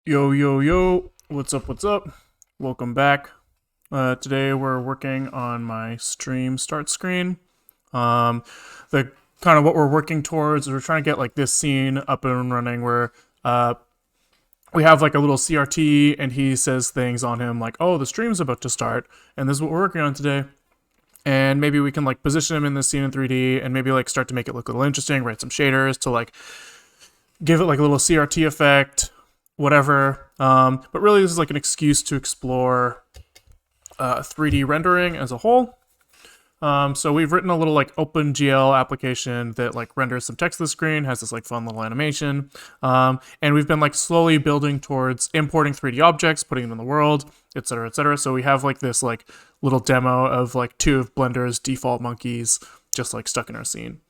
Yo, yo, yo, what's up, what's up? Welcome back. Today we're working on my stream start screen. The kind of what we're working towards is we're trying to get like this scene up and running where we have like a little CRT and he says things on him like, oh, the stream's about to start, and this is what we're working on today. And maybe we can like position him in this scene in 3D and maybe like start to make it look a little interesting, write some shaders to like give it like a little CRT effect, whatever. But really, this is like an excuse to explore 3D rendering as a whole. So we've written a little like OpenGL application that like renders some text to the screen, has this like fun little animation, and we've been like slowly building towards importing 3D objects, putting them in the world, etc., etc. So we have like this like little demo of like two of Blender's default monkeys just like stuck in our scene,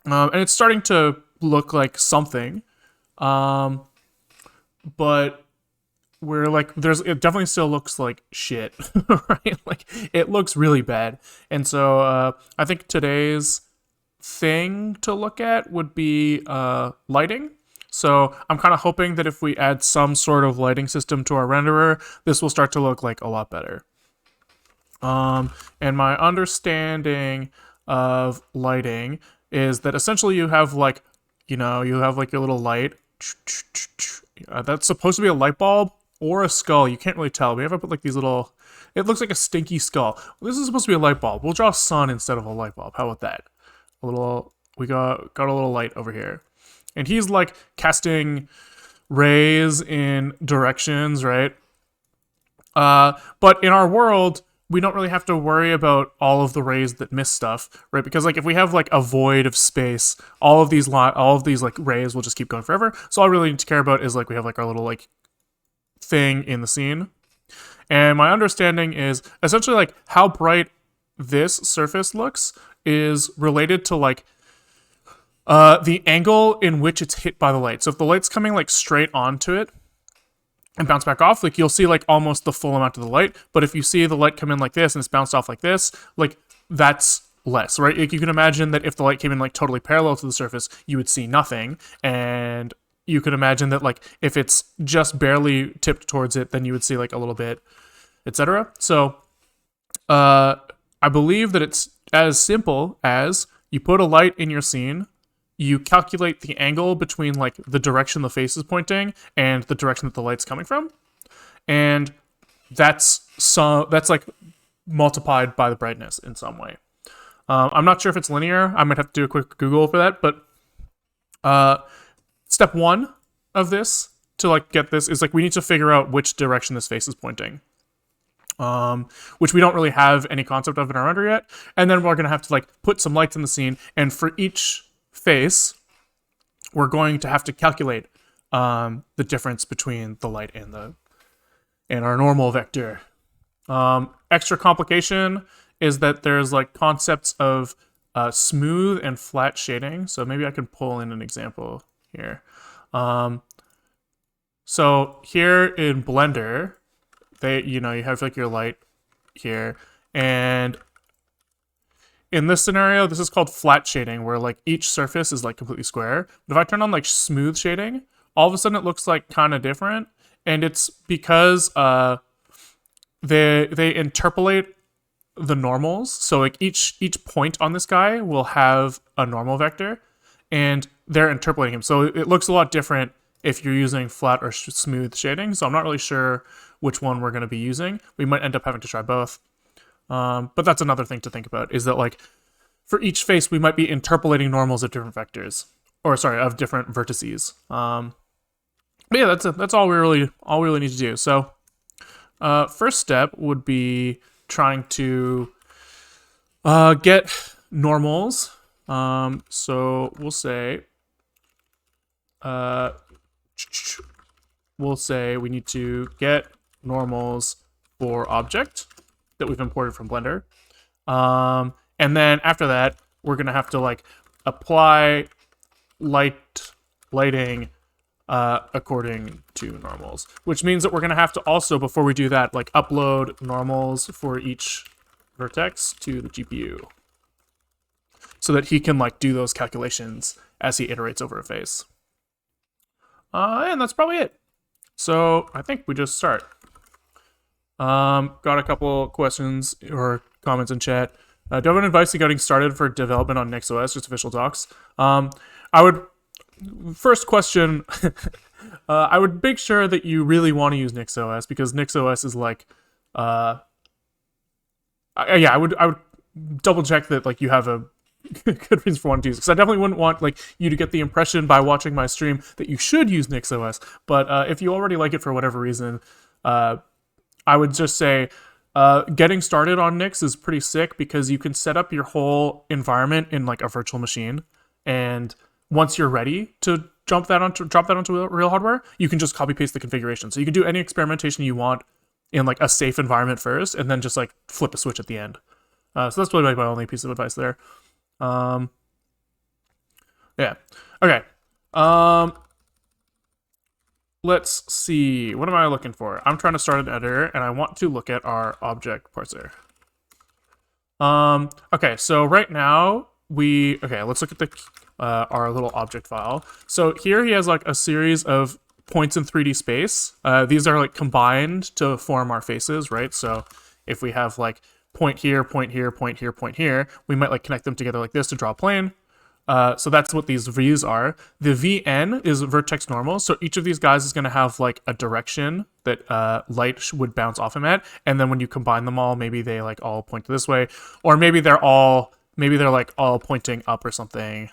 and it's starting to look like something. But we're like, it definitely still looks like shit, right? Like it looks really bad. And so I think today's thing to look at would be lighting. So I'm kind of hoping that if we add some sort of lighting system to our renderer, this will start to look like a lot better. And my understanding of lighting is that essentially you have like, you have like your little light. That's supposed to be a light bulb or a skull. You can't really tell. We have to put like these little. It looks like a stinky skull. This is supposed to be a light bulb. We'll draw a sun instead of a light bulb. How about that? A little. We got a little light over here, and he's like casting rays in directions, right? But in our world, we don't really have to worry about all of the rays that miss stuff, right? Because like if we have like a void of space, all of these like rays will just keep going forever. So all I really need to care about is like we have like our little like thing in the scene. And my understanding is essentially like how bright this surface looks is related to like the angle in which it's hit by the light. So if the light's coming like straight onto it and bounce back off, like you'll see like almost the full amount of the light. But if you see the light come in like this and it's bounced off like this, like that's less, right? Like you can imagine that if the light came in like totally parallel to the surface, you would see nothing. And you could imagine that like if it's just barely tipped towards it, then you would see like a little bit, etc. So I believe that it's as simple as you put a light in your scene, you calculate the angle between like the direction the face is pointing and the direction that the light's coming from, and that's like multiplied by the brightness in some way. I'm not sure if it's linear. I might have to do a quick Google for that, but step one of this to like get this is like we need to figure out which direction this face is pointing, which we don't really have any concept of in our render yet. And then we're gonna have to like put some lights in the scene, and for each face, we're going to have to calculate the difference between the light and our normal vector. Extra complication is that there's like concepts of smooth and flat shading. So maybe I can pull in an example here. So here in Blender, you have like your light here, and in this scenario, this is called flat shading, where like each surface is like completely square. But if I turn on like smooth shading, all of a sudden it looks like kind of different, and it's because they interpolate the normals. So like each point on this guy will have a normal vector, and they're interpolating him. So it looks a lot different if you're using flat or smooth shading. So I'm not really sure which one we're going to be using. We might end up having to try both. But that's another thing to think about, is that like for each face we might be interpolating normals of different vectors, or sorry, of different vertices. But yeah, that's all we really need to do. So first step would be trying to get normals. So we'll say we need to get normals for object that we've imported from Blender. And then after that, we're gonna have to like apply lighting according to normals, which means that we're gonna have to also, before we do that, like upload normals for each vertex to the GPU so that he can like do those calculations as he iterates over a face. And that's probably it. So I think we just start. Got a couple questions or comments in chat. Do you have any advice to getting started for development on NixOS, just official docs? I would, first question, I would make sure that you really want to use NixOS, because NixOS is like, yeah, I would double check that like you have a good reason for wanting to use it, because I definitely wouldn't want like you to get the impression by watching my stream that you should use NixOS. But if you already like it for whatever reason, I would just say getting started on Nix is pretty sick, because you can set up your whole environment in like a virtual machine, and once you're ready to drop that onto real hardware, you can just copy paste the configuration. So you can do any experimentation you want in like a safe environment first, and then just like flip a switch at the end. So that's really my only piece of advice there. Yeah. Okay. Let's see. What am I looking for? I'm trying to start an editor, and I want to look at our object parser. Okay, so right now let's look at the our little object file. So here he has like a series of points in 3D space. These are like combined to form our faces, right? So if we have like point here, point here, point here, point here, we might like connect them together like this to draw a plane. So that's what these views are. The VN is vertex normal, so each of these guys is going to have like a direction that light would bounce off him at, and then when you combine them all, maybe they like all point this way, or maybe they're like all pointing up or something,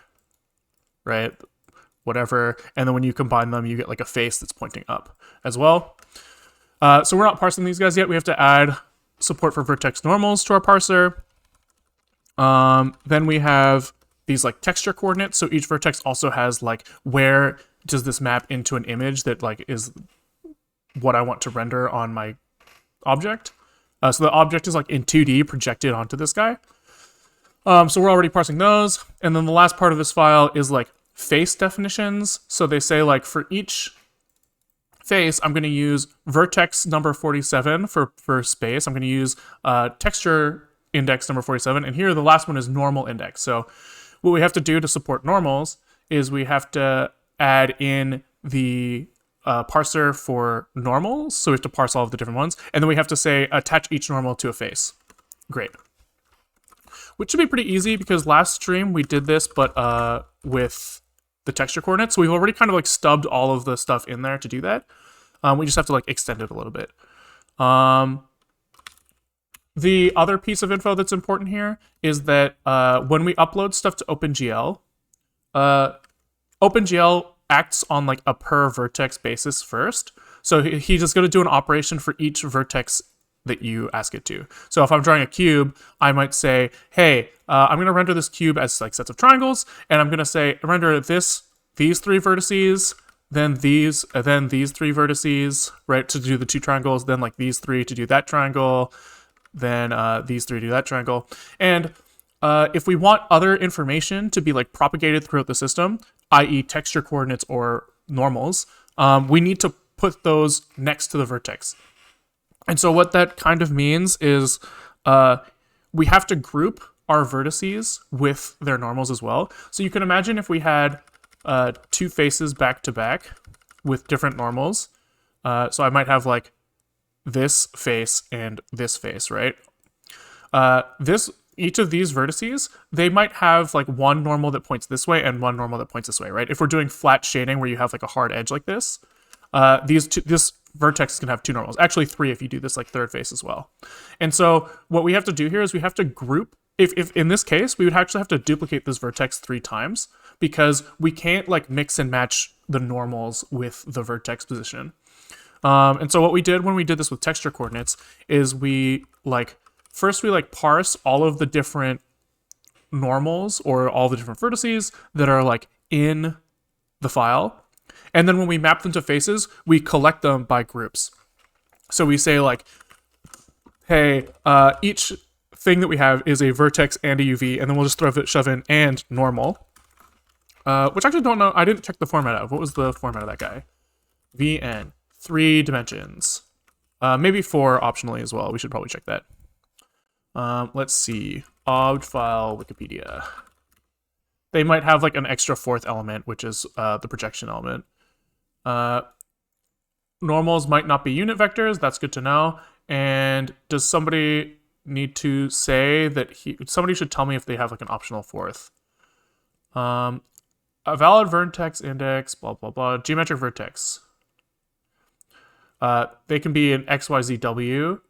right? Whatever. And then when you combine them, you get like a face that's pointing up as well. So we're not parsing these guys yet. We have to add support for vertex normals to our parser. Then we have these like texture coordinates. So each vertex also has like, where does this map into an image that like is what I want to render on my object. So the object is like in 2D projected onto this guy. So we're already parsing those. And then the last part of this file is like face definitions. So they say like for each face, I'm going to use vertex number 47 for space. I'm going to use texture index number 47. And here the last one is normal index. So what we have to do to support normals is we have to add in the parser for normals. So we have to parse all of the different ones. And then we have to say attach each normal to a face. Great. Which should be pretty easy, because last stream we did this, but with the texture coordinates. So we've already kind of like stubbed all of the stuff in there to do that. We just have to like extend it a little bit. The other piece of info that's important here is that when we upload stuff to OpenGL, OpenGL acts on like a per vertex basis first. So he's just going to do an operation for each vertex that you ask it to. So if I'm drawing a cube, I might say, hey, I'm going to render this cube as like sets of triangles, and I'm going to say render these three vertices, then these three vertices, right, to do the two triangles, then like these three to do that triangle, then these three to do that triangle. And if we want other information to be like propagated throughout the system, i.e. texture coordinates or normals, we need to put those next to the vertex. And so what that kind of means is we have to group our vertices with their normals as well. So you can imagine if we had two faces back to back with different normals. So I might have like this face and this face, right? Each of these vertices, they might have like one normal that points this way and one normal that points this way, right? If we're doing flat shading where you have like a hard edge like this, this vertex can have two normals. Actually, three if you do this like third face as well. And so what we have to do here is we have to group. If in this case, we would actually have to duplicate this vertex 3 times, because we can't like mix and match the normals with the vertex position. And so what we did when we did this with texture coordinates is we first parse all of the different normals or all the different vertices that are like in the file. And then when we map them to faces, we collect them by groups. So we say like, hey, each thing that we have is a vertex and a UV, and then we'll just shove in and normal. Which I actually don't know. I didn't check the format of. What was the format of that guy? VN. 3 dimensions. Maybe 4 optionally as well. We should probably check that. Let's see. Obj file Wikipedia. They might have like an extra 4th element, which is the projection element. normals might not be unit vectors. That's good to know. And does somebody need to say that somebody should tell me if they have like an optional fourth. A valid vertex index, blah, blah, blah. Geometric vertex. They can be an XYZW.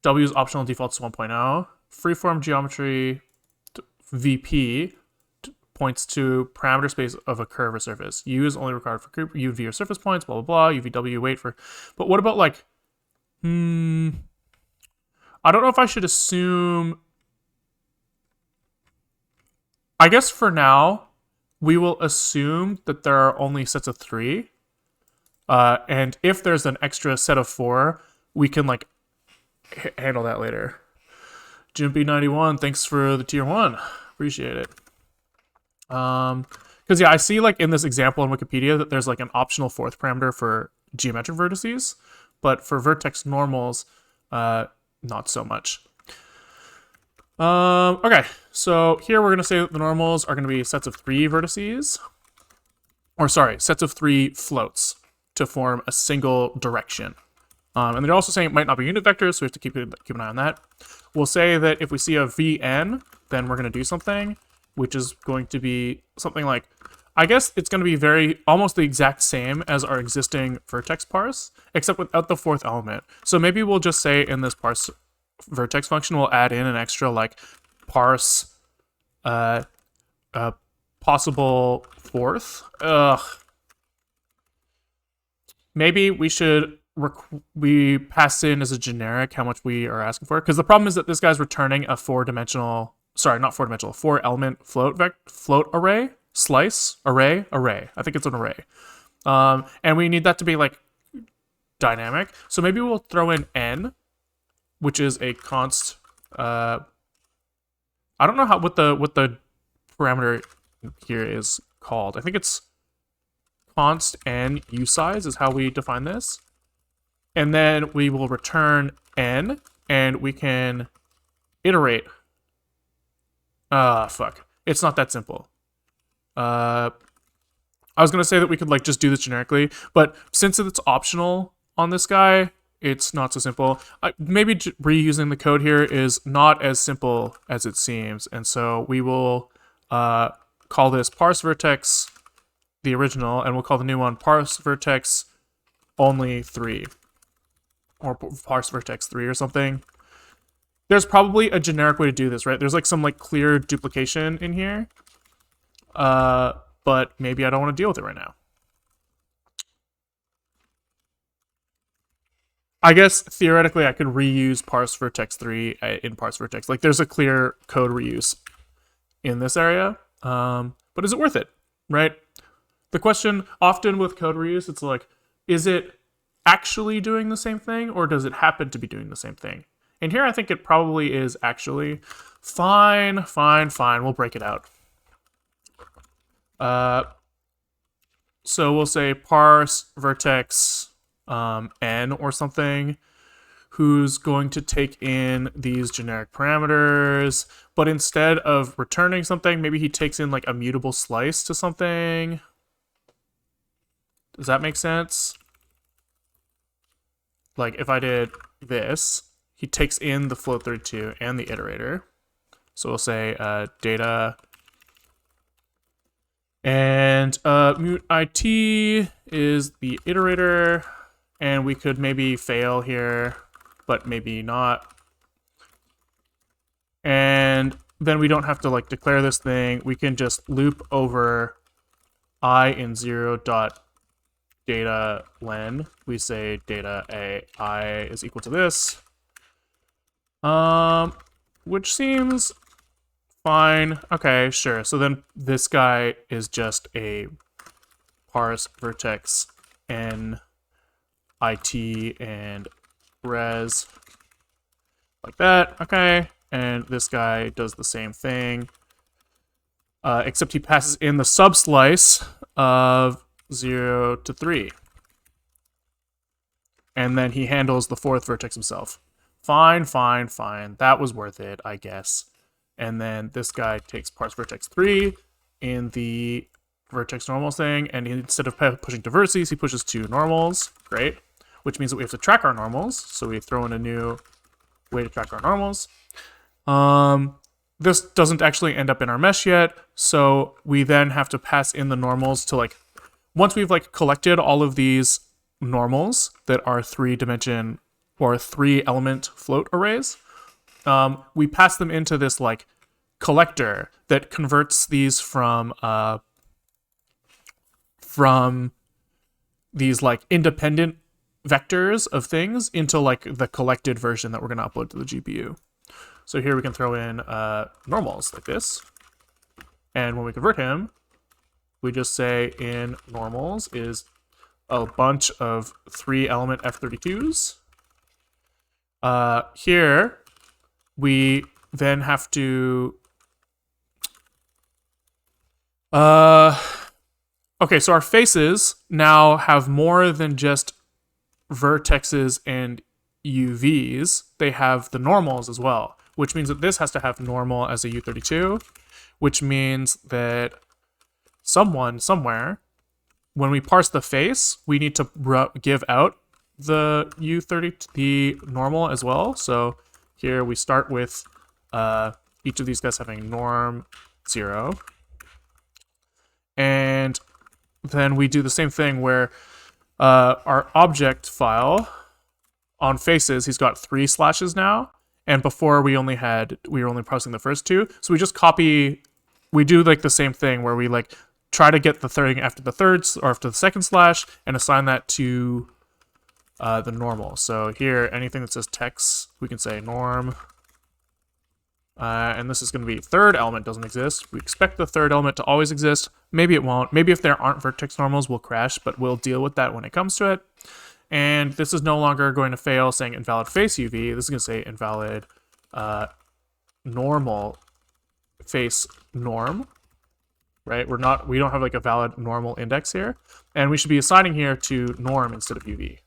W's optional defaults to 1.0. Freeform geometry VP points to parameter space of a curve or surface. U is only required for UV or surface points, blah, blah, blah. UVW, wait for... But what about like... I don't know if I should assume... I guess for now, we will assume that there are only sets of 3. And if there's an extra set of 4, we can like handle that later. Jimpy91, thanks for the tier 1. Appreciate it. Because yeah, I see like in this example in Wikipedia that there's like an optional fourth parameter for geometric vertices, but for vertex normals, not so much. Okay, so here we're going to say that the normals are going to be sets of 3 vertices, or sorry, sets of 3 floats to form a single direction. And they're also saying it might not be unit vectors, so we have to keep an eye on that. We'll say that if we see a Vn, then we're going to do something, which is going to be something like, I guess it's going to be almost the exact same as our existing vertex parse, except without the 4th element. So maybe we'll just say in this parse vertex function, we'll add in an extra like parse possible 4th. Maybe we should we pass in as a generic how much we are asking for, because the problem is that this guy's returning a 4-dimensional, sorry, not 4-dimensional, 4-element float array, slice array. I think it's an array, and we need that to be like dynamic. So maybe we'll throw in n, which is a const. I don't know what the parameter here is called. I think it's const n usize is how we define this. And then we will return n, and we can iterate. Fuck. It's not that simple. I was going to say that we could like just do this generically, but since it's optional on this guy, it's not so simple. Maybe reusing the code here is not as simple as it seems, and so we will call this parse vertex, the original, and we'll call the new one parse vertex only 3. Or parse vertex 3 or something. There's probably a generic way to do this, right? There's like some like clear duplication in here. But maybe I don't want to deal with it right now. I guess theoretically I could reuse parse vertex 3 in parse vertex. Like there's a clear code reuse in this area. But is it worth it, right? The question often with code reuse, it's like, is it actually doing the same thing, or does it happen to be doing the same thing? And here I think it probably is actually. Fine. We'll break it out. So we'll say parse vertex n or something, who's going to take in these generic parameters, but instead of returning something, maybe he takes in like a mutable slice to something. Does that make sense? Like if I did this, he takes in the float32 and the iterator. So we'll say data, and mut it is the iterator, and we could maybe fail here, but maybe not. And then we don't have to like declare this thing. We can just loop over I in 0 dot data len. We say data I is equal to this, which seems fine. Okay, sure. So then this guy is just a parse vertex n it and res like that. Okay, and this guy does the same thing, except he passes in the subslice of 0 to 3. And then he handles the 4th vertex himself. Fine. That was worth it, I guess. And then this guy takes parse vertex 3 in the vertex normal thing, and instead of pushing to vertices, he pushes 2 normals. Great. which means that we have to track our normals. So we throw in a new way to track our normals. This doesn't actually end up in our mesh yet, so we then have to pass in the normals to like, once we've like collected all of these normals that are 3-dimension or 3-element float arrays, we pass them into this like collector that converts these from these like independent vectors of things into like the collected version that we're going to upload to the GPU. So here we can throw in normals like this. And when we convert him, we just say in normals is a bunch of 3-element F32s. Here, we then have to... okay, so our faces now have more than just vertexes and UVs. They have the normals as well, which means that this has to have normal as a U32, which means that someone, somewhere, when we parse the face, we need to give out the U30, the normal as well. So here we start with each of these guys having norm 0. And then we do the same thing where our object file on faces, he's got 3 slashes now. And before we were only parsing the first 2. So we just copy, we do like the same thing where we like try to get the thing after the third or after the second slash and assign that to the normal. So here, anything that says text, we can say norm. And this is going to be third element doesn't exist. We expect the third element to always exist. Maybe it won't. Maybe if there aren't vertex normals, we'll crash, but we'll deal with that when it comes to it. And this is no longer going to fail saying invalid face UV. This is going to say invalid normal face norm, right? We don't have like a valid normal index here. And we should be assigning here to norm instead of UV,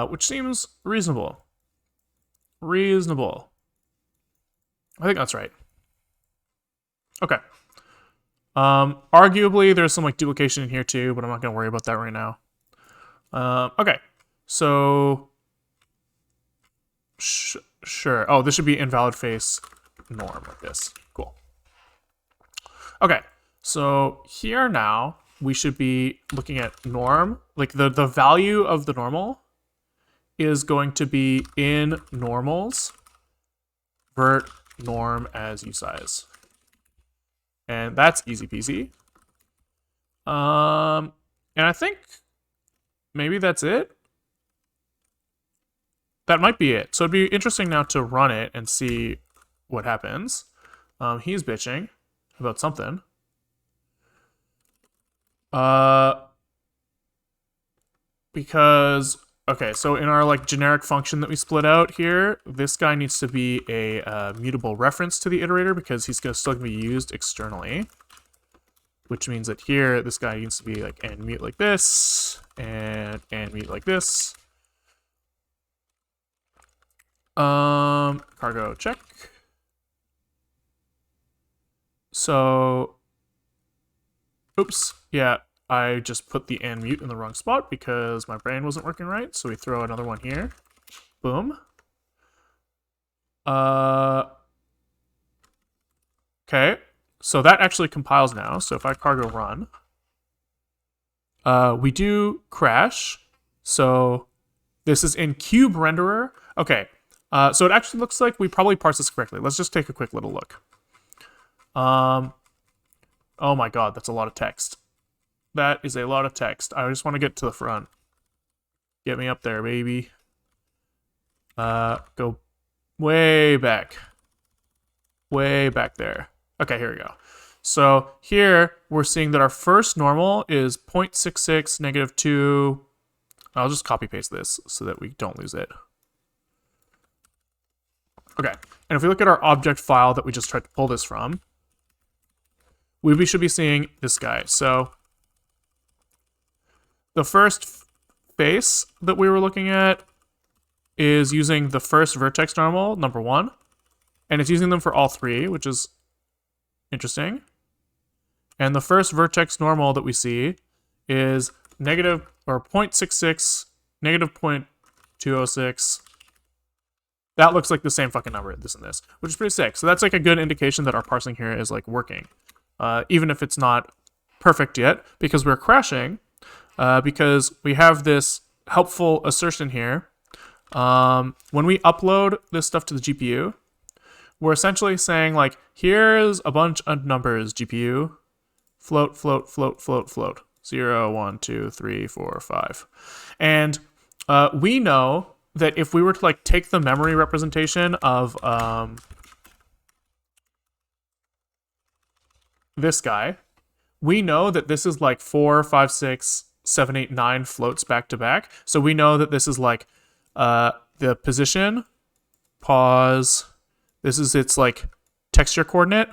which seems reasonable. Reasonable. I think that's right. Okay. Arguably, there's some like duplication in here too, but I'm not going to worry about that right now. Okay, so sure. Oh, this should be invalid face norm like this. Cool. Okay, so here now we should be looking at norm. Like the value of the normal is going to be in normals vert norm as usize, and that's easy peasy. And I think maybe that's it. That might be it. So it'd be interesting now to run it and see what happens. He's bitching about something. Because, okay, so in our like generic function that we split out here, this guy needs to be a mutable reference to the iterator because he's still going to be used externally. Which means that here, this guy needs to be like and mute like this, and mute like this. Cargo check. So, oops, yeah, I just put the and mute in the wrong spot because my brain wasn't working right. So we throw another one here. Boom. Okay. So that actually compiles now. So if I cargo run, we do crash. So this is in cube renderer. Okay. So it actually looks like we probably parsed this correctly. Let's just take a quick little look. Oh my God, that's a lot of text. That is a lot of text. I just want to get to the front. Get me up there, baby. Go way back. Way back there. Okay, here we go. So here we're seeing that our first normal is 0.66 negative 2. I'll just copy paste this so that we don't lose it. Okay, and if we look at our object file that we just tried to pull this from, we should be seeing this guy. So the first face that we were looking at is using the first vertex normal, number 1, and it's using them for all 3, which is interesting. And the first vertex normal that we see is negative or 0.66 negative 0.206. That looks like the same fucking number, this and this, which is pretty sick. So that's like a good indication that our parsing here is like working, even if it's not perfect yet, because we're crashing, because we have this helpful assertion here. When we upload this stuff to the GPU, we're essentially saying like, here's a bunch of numbers, GPU, float, float, float, float, float, 0, 1, 2, 3, 4, 5. And we know that if we were to like take the memory representation of this guy, we know that this is like 4, 5, 6, 7, 8, 9 floats back to back. So we know that this is like the position, pause, this is its like texture coordinate,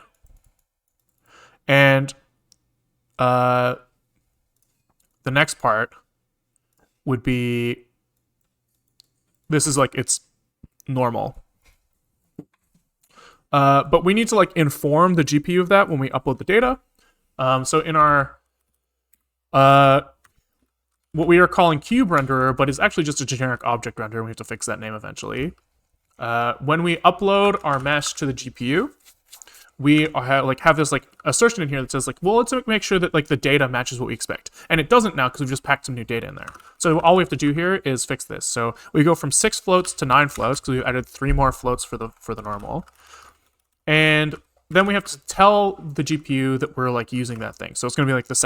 and the next part would be, this is like its normal. But we need to like inform the GPU of that when we upload the data. So in our what we are calling cube renderer, but is actually just a generic object renderer, we have to fix that name eventually. When we upload our mesh to the GPU, we have this like assertion in here that says like, well, let's make sure that like the data matches what we expect, and it doesn't now because we've just packed some new data in there. So all we have to do here is fix this. So we go from 6 floats to 9 floats because we've added 3 more floats for the normal, and then we have to tell the GPU that we're like using that thing. So it's going to be like the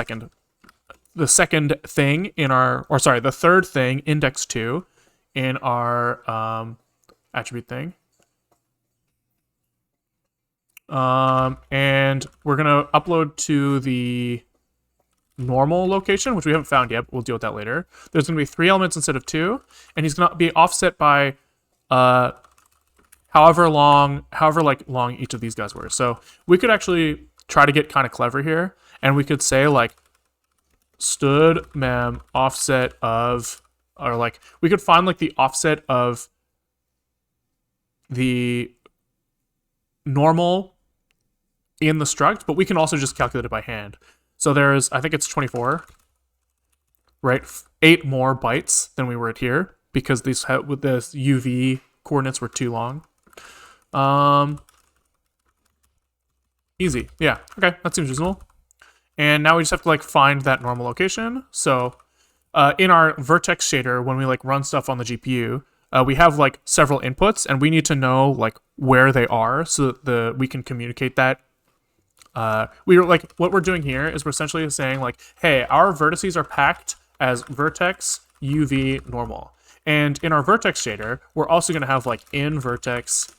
second thing in our, or sorry, the third thing, index 2 in our attribute thing. And we're going to upload to the normal location, which we haven't found yet, but we'll deal with that later. There's going to be 3 elements instead of 2, and he's going to be offset by however long each of these guys were. So we could actually try to get kind of clever here, and we could say like stood mem offset of, or like we could find like the offset of the normal in the struct, but we can also just calculate it by hand. So there's, I think it's 24, right? 8 more bytes than we were at here because these with the UV coordinates were too long. Easy. Yeah. Okay. That seems reasonable. And now we just have to like find that normal location. So in our vertex shader, when we like run stuff on the GPU, we have like several inputs, and we need to know like where they are so that we can communicate that. We were like, what we're doing here is we're essentially saying like, hey, our vertices are packed as vertex, UV, normal. And in our vertex shader, we're also going to have like in vertex,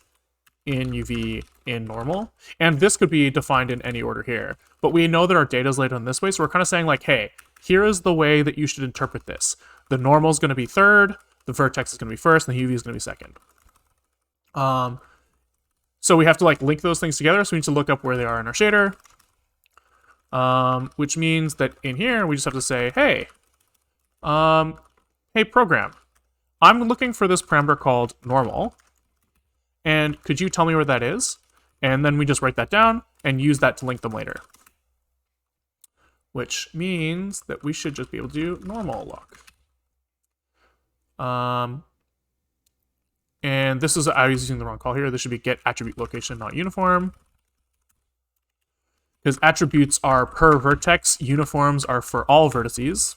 in UV, in normal. And this could be defined in any order here. But we know that our data is laid on this way, so we're kind of saying like, hey, here is the way that you should interpret this. The normal is going to be third, the vertex is going to be first, and the UV is going to be second. So we have to like link those things together, so we need to look up where they are in our shader. Which means that in here, we just have to say, hey, hey program, I'm looking for this parameter called normal, and could you tell me where that is? And then we just write that down and use that to link them later. Which means that we should just be able to do normal look. And this is, I was using the wrong call here. This should be get attribute location, not uniform. Because attributes are per vertex, uniforms are for all vertices.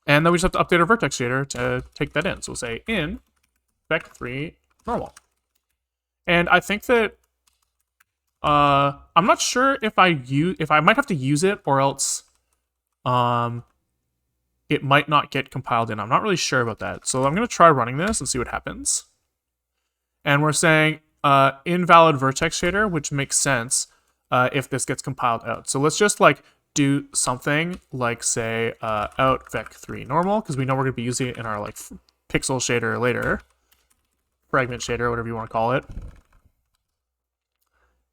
And then we just have to update our vertex shader to take that in. So we'll say in vec3 normal. And I think that I'm not sure if I might have to use it, or else it might not get compiled in. I'm not really sure about that. So I'm going to try running this and see what happens. And we're saying invalid vertex shader, which makes sense if this gets compiled out. So let's just like do something like say out vec3 normal, because we know we're going to be using it in our like pixel shader later, fragment shader, whatever you want to call it.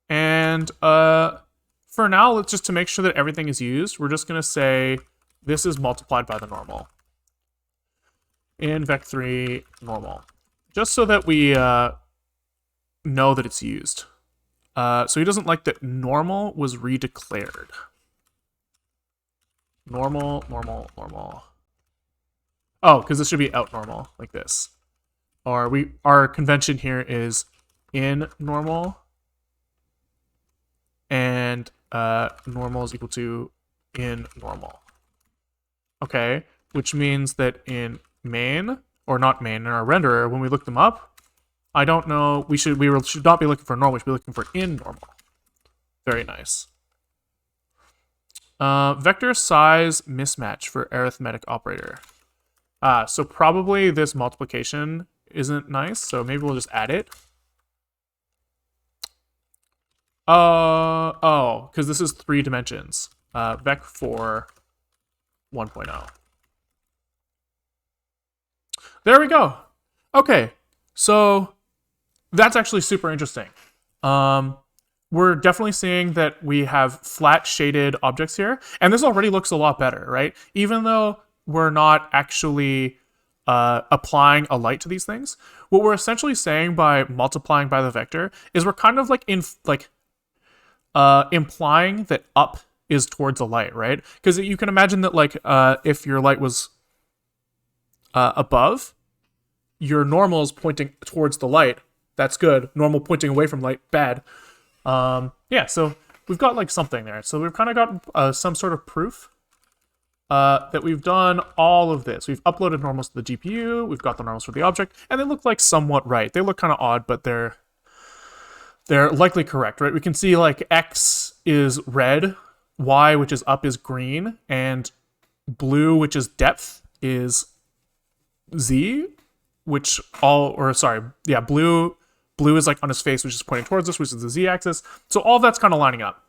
And for now, let's just, to make sure that everything is used, we're just going to say this is multiplied by the normal in vec3 normal, just so that we know that it's used. So he doesn't like that normal was redeclared. Normal, normal, normal. Oh, because this should be out normal, like this. Or our convention here is in normal, and normal is equal to in normal. Okay, which means that in main, or not main, in our renderer, when we look them up, I don't know, we should not be looking for normal, we should be looking for in normal. Very nice. Vector size mismatch for arithmetic operator. So probably this multiplication isn't nice, so maybe we'll just add it. Oh, because this is 3 dimensions. Vec for 1.0. There we go. Okay, so that's actually super interesting. We're definitely seeing that we have flat shaded objects here, and this already looks a lot better, right? Even though we're not actually applying a light to these things, what we're essentially saying by multiplying by the vector is we're kind of like implying that up is towards a light, right? Because you can imagine that like if your light was above, your normal is pointing towards the light. That's good. Normal pointing away from light, bad. Yeah, so we've got like something there. So we've kind of got some sort of proof that we've done all of this. We've uploaded normals to the GPU. We've got the normals for the object, and they look like somewhat right. They look kind of odd, but they're likely correct, right? We can see like X is red, Y, which is up, is green, and blue, which is depth, is Z, which blue is like on his face, which is pointing towards us, which is the Z-axis. So all that's kind of lining up.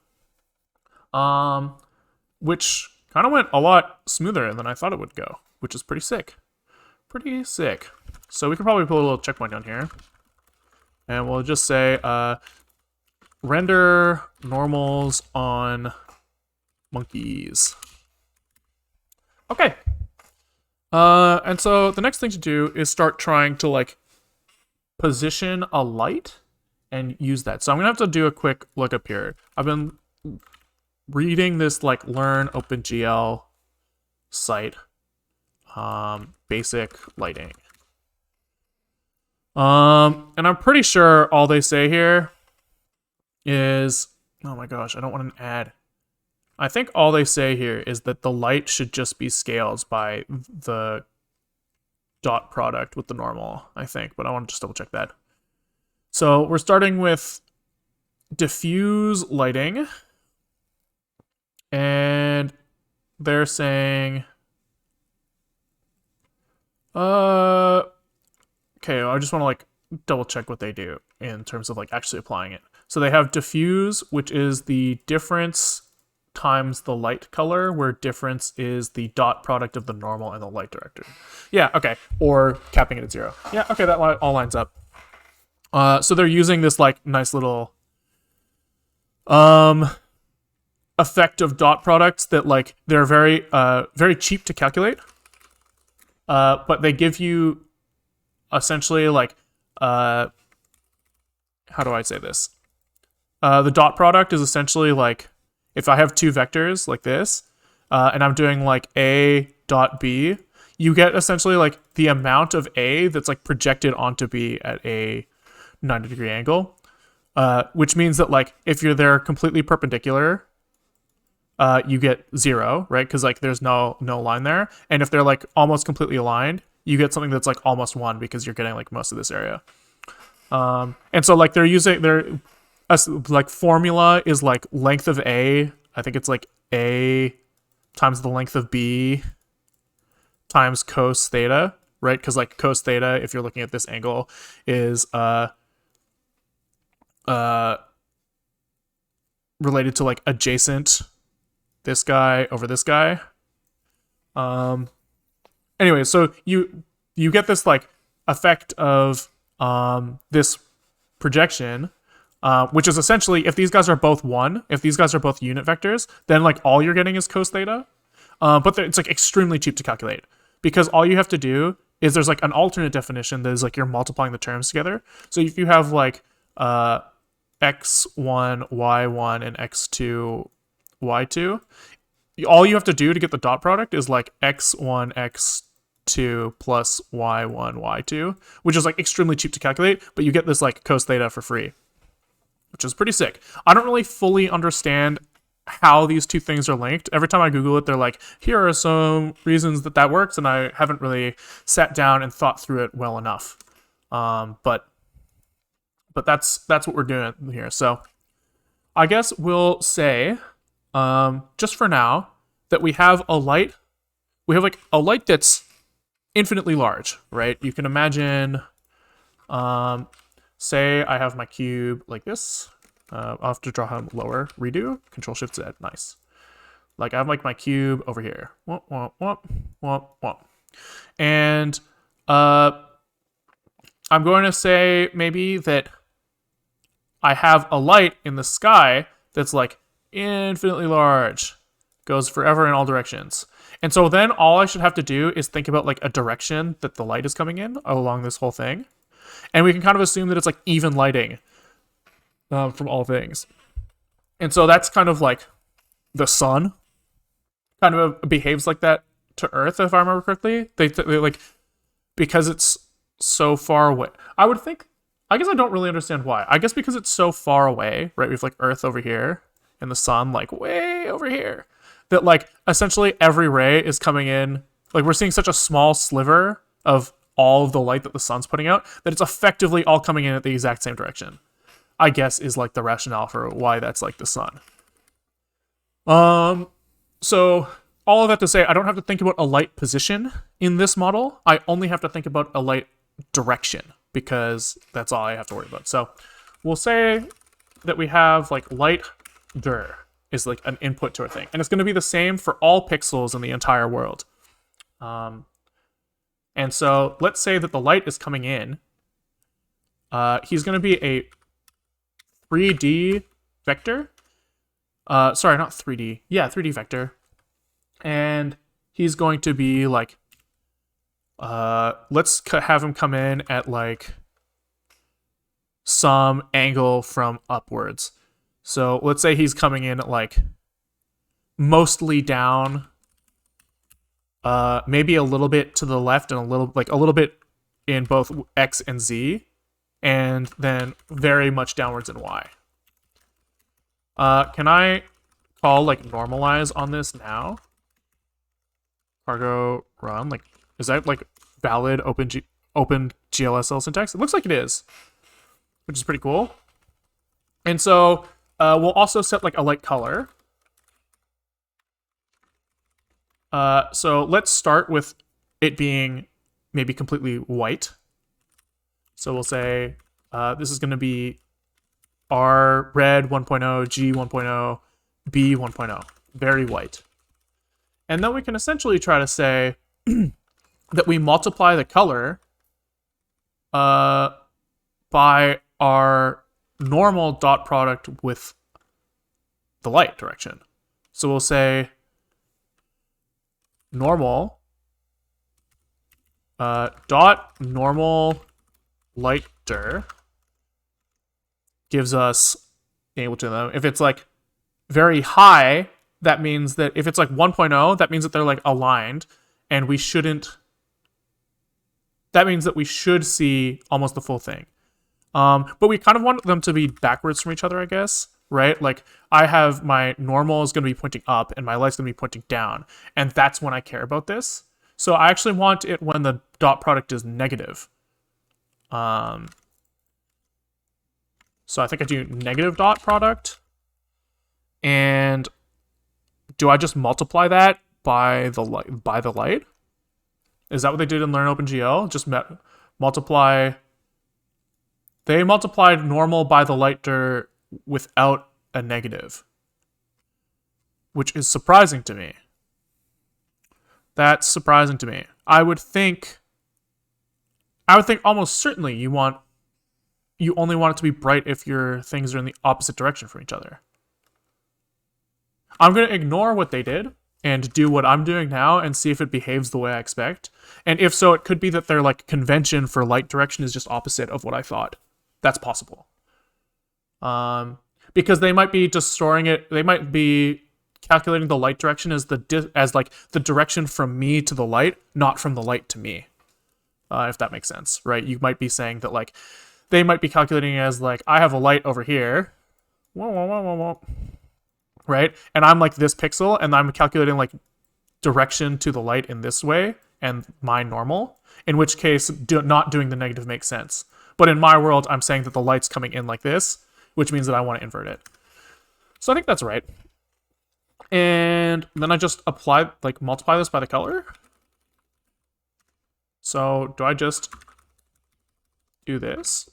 Which kind of went a lot smoother than I thought it would go, which is pretty sick. Pretty sick. So we could probably put a little checkpoint down here. And we'll just say render normals on monkeys. Okay. And so the next thing to do is start trying to like position a light and use that. So I'm gonna have to do a quick look up here. I've been reading this like learn OpenGL site, basic lighting. And I'm pretty sure all they say here is, oh my gosh, I don't want an ad. I think all they say here is that the light should just be scaled by the dot product with the normal, I think, but I want to just double check that. So we're starting with diffuse lighting, and they're saying, okay, I just want to like double check what they do in terms of like actually applying it. So they have diffuse, which is the difference times the light color, where difference is the dot product of the normal and the light director. Yeah, okay. Or capping it at 0. Yeah, okay, that all lines up. So they're using this like nice little effect of dot products that like they're very cheap to calculate. But they give you essentially like how do I say this? The dot product is essentially like if I have 2 vectors like this, and I'm doing like A dot B, you get essentially like the amount of A that's like projected onto B at a 90-degree angle, which means that like if they're completely perpendicular, you get 0, right? Because like there's no line there. And if they're like almost completely aligned, you get something that's like almost 1 because you're getting like most of this area. And so like they're using their like formula is like length of A. I think it's like A times the length of B times cos theta, right? Because like cos theta, if you're looking at this angle, is related to like adjacent this guy over this guy. Anyway, so you get this like effect of this projection, which is essentially if these guys are both 1, if these guys are both unit vectors, then like all you're getting is cos theta. But it's like extremely cheap to calculate because all you have to do is there's like an alternate definition that is like you're multiplying the terms together. So if you have like x1, y1, and x2, y2, all you have to do to get the dot product is like x1, 2 plus y1, y2, which is like extremely cheap to calculate, but you get this like cos theta for free, which is pretty sick. I don't really fully understand how these two things are linked. Every time I Google it, they're like, here are some reasons that works, and I haven't really sat down and thought through it well enough. But that's what we're doing here. So I guess we'll say, just for now, that we have a light. We have like a light that's infinitely large, right? You can imagine, say I have my cube like this. I'll have to draw him lower. Redo. Control-Shift-Z. Nice. Like I have like my cube over here. Womp, womp, womp, womp, womp. And I'm going to say maybe that I have a light in the sky that's like infinitely large, goes forever in all directions. And so then all I should have to do is think about like a direction that the light is coming in along this whole thing. And we can kind of assume that it's like even lighting from all things. And so that's kind of like the sun kind of behaves like that to Earth, if I remember correctly. They like, because it's so far away. I would think, I guess I don't really understand why. I guess because it's so far away, right? We have like Earth over here and the sun like way over here, that like essentially every ray is coming in. Like we're seeing such a small sliver of all of the light that the sun's putting out that it's effectively all coming in at the exact same direction, I guess, is like the rationale for why that's like the sun. So all of that to say, I don't have to think about a light position in this model. I only have to think about a light direction, because that's all I have to worry about. So we'll say that we have like light dir is like an input to our thing, and it's going to be the same for all pixels in the entire world. And so let's say that the light is coming in. He's going to be a 3D vector. Sorry, not 3D. Yeah, 3D vector. And he's going to be like, let's have him come in at like some angle from upwards. So let's say he's coming in at like mostly down, maybe a little bit to the left and a little bit in both X and Z, and then very much downwards in Y. Can I call like normalize on this now? Cargo run, like, is that like valid open GLSL syntax? It looks like it is, which is pretty cool. And so we'll also set like a light color. So let's start with it being maybe completely white. So we'll say this is going to be R red 1.0, G 1.0, B 1.0, very white. And then we can essentially try to say that we multiply the color by our normal dot product with the light direction. So we'll say normal dot normal light dir gives us able to them. If it's like very high, that means that if it's like 1.0, that means that they're like aligned, and we shouldn't. That means that we should see almost the full thing. But we kind of want them to be backwards from each other, I guess, right? Like I have my normal is going to be pointing up and my light's going to be pointing down, and that's when I care about this. So I actually want it when the dot product is negative. So I think I do negative dot product, and do I just multiply that by the light? Is that what they did in Learn OpenGL? Just multiply. They multiplied normal by the light dir without a negative, which is surprising to me. That's surprising to me. I would think almost certainly you only want it to be bright if your things are in the opposite direction from each other. I'm going to ignore what they did and do what I'm doing now and see if it behaves the way I expect. And if so, it could be that their like convention for light direction is just opposite of what I thought. That's possible. Because they might be just storing it. They might be calculating the light direction as like the direction from me to the light, not from the light to me. If that makes sense, right? You might be saying that like they might be calculating as like I have a light over here, right? And I'm like this pixel, and I'm calculating like direction to the light in this way, and my normal. In which case, not doing the negative makes sense. But in my world, I'm saying that the light's coming in like this, which means that I want to invert it. So I think that's right. And then I just multiply this by the color. So do I just do this?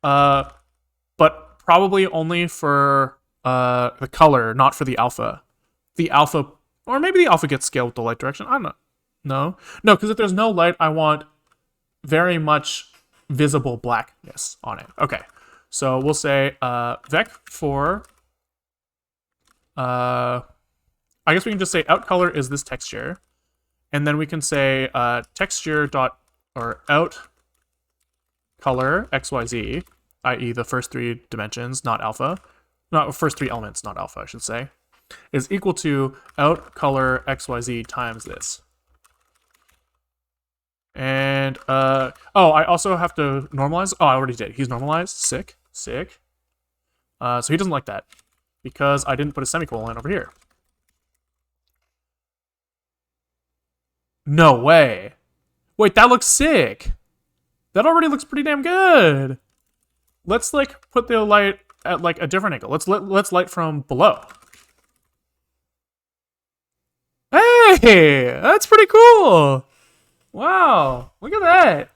But probably only for the color, not for the alpha. The alpha, or maybe the alpha gets scaled with the light direction. I don't know. No, because if there's no light, I want very much visible blackness on it. Okay, so we'll say vec for, I guess we can just say out color is this texture, and then we can say texture dot or out color xyz, i.e. the first 3 dimensions, not alpha, not first 3 elements, not alpha, I should say, is equal to out color xyz times this. And I also have to normalize. Oh, I already did. He's normalized. Sick. So he doesn't like that because I didn't put a semicolon over here. No way. Wait, that looks sick. That already looks pretty damn good. Let's like put the light at like a different angle. Let's light from below. Hey, that's pretty cool. Wow, look at that.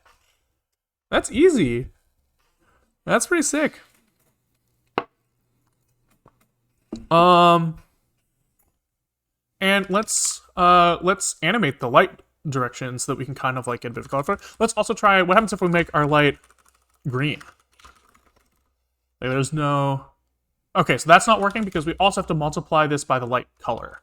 That's easy. That's pretty sick. And let's animate the light direction so that we can kind of like get a bit of color for it. Let's also try what happens if we make our light green. Like there's no. Okay, so that's not working because we also have to multiply this by the light color.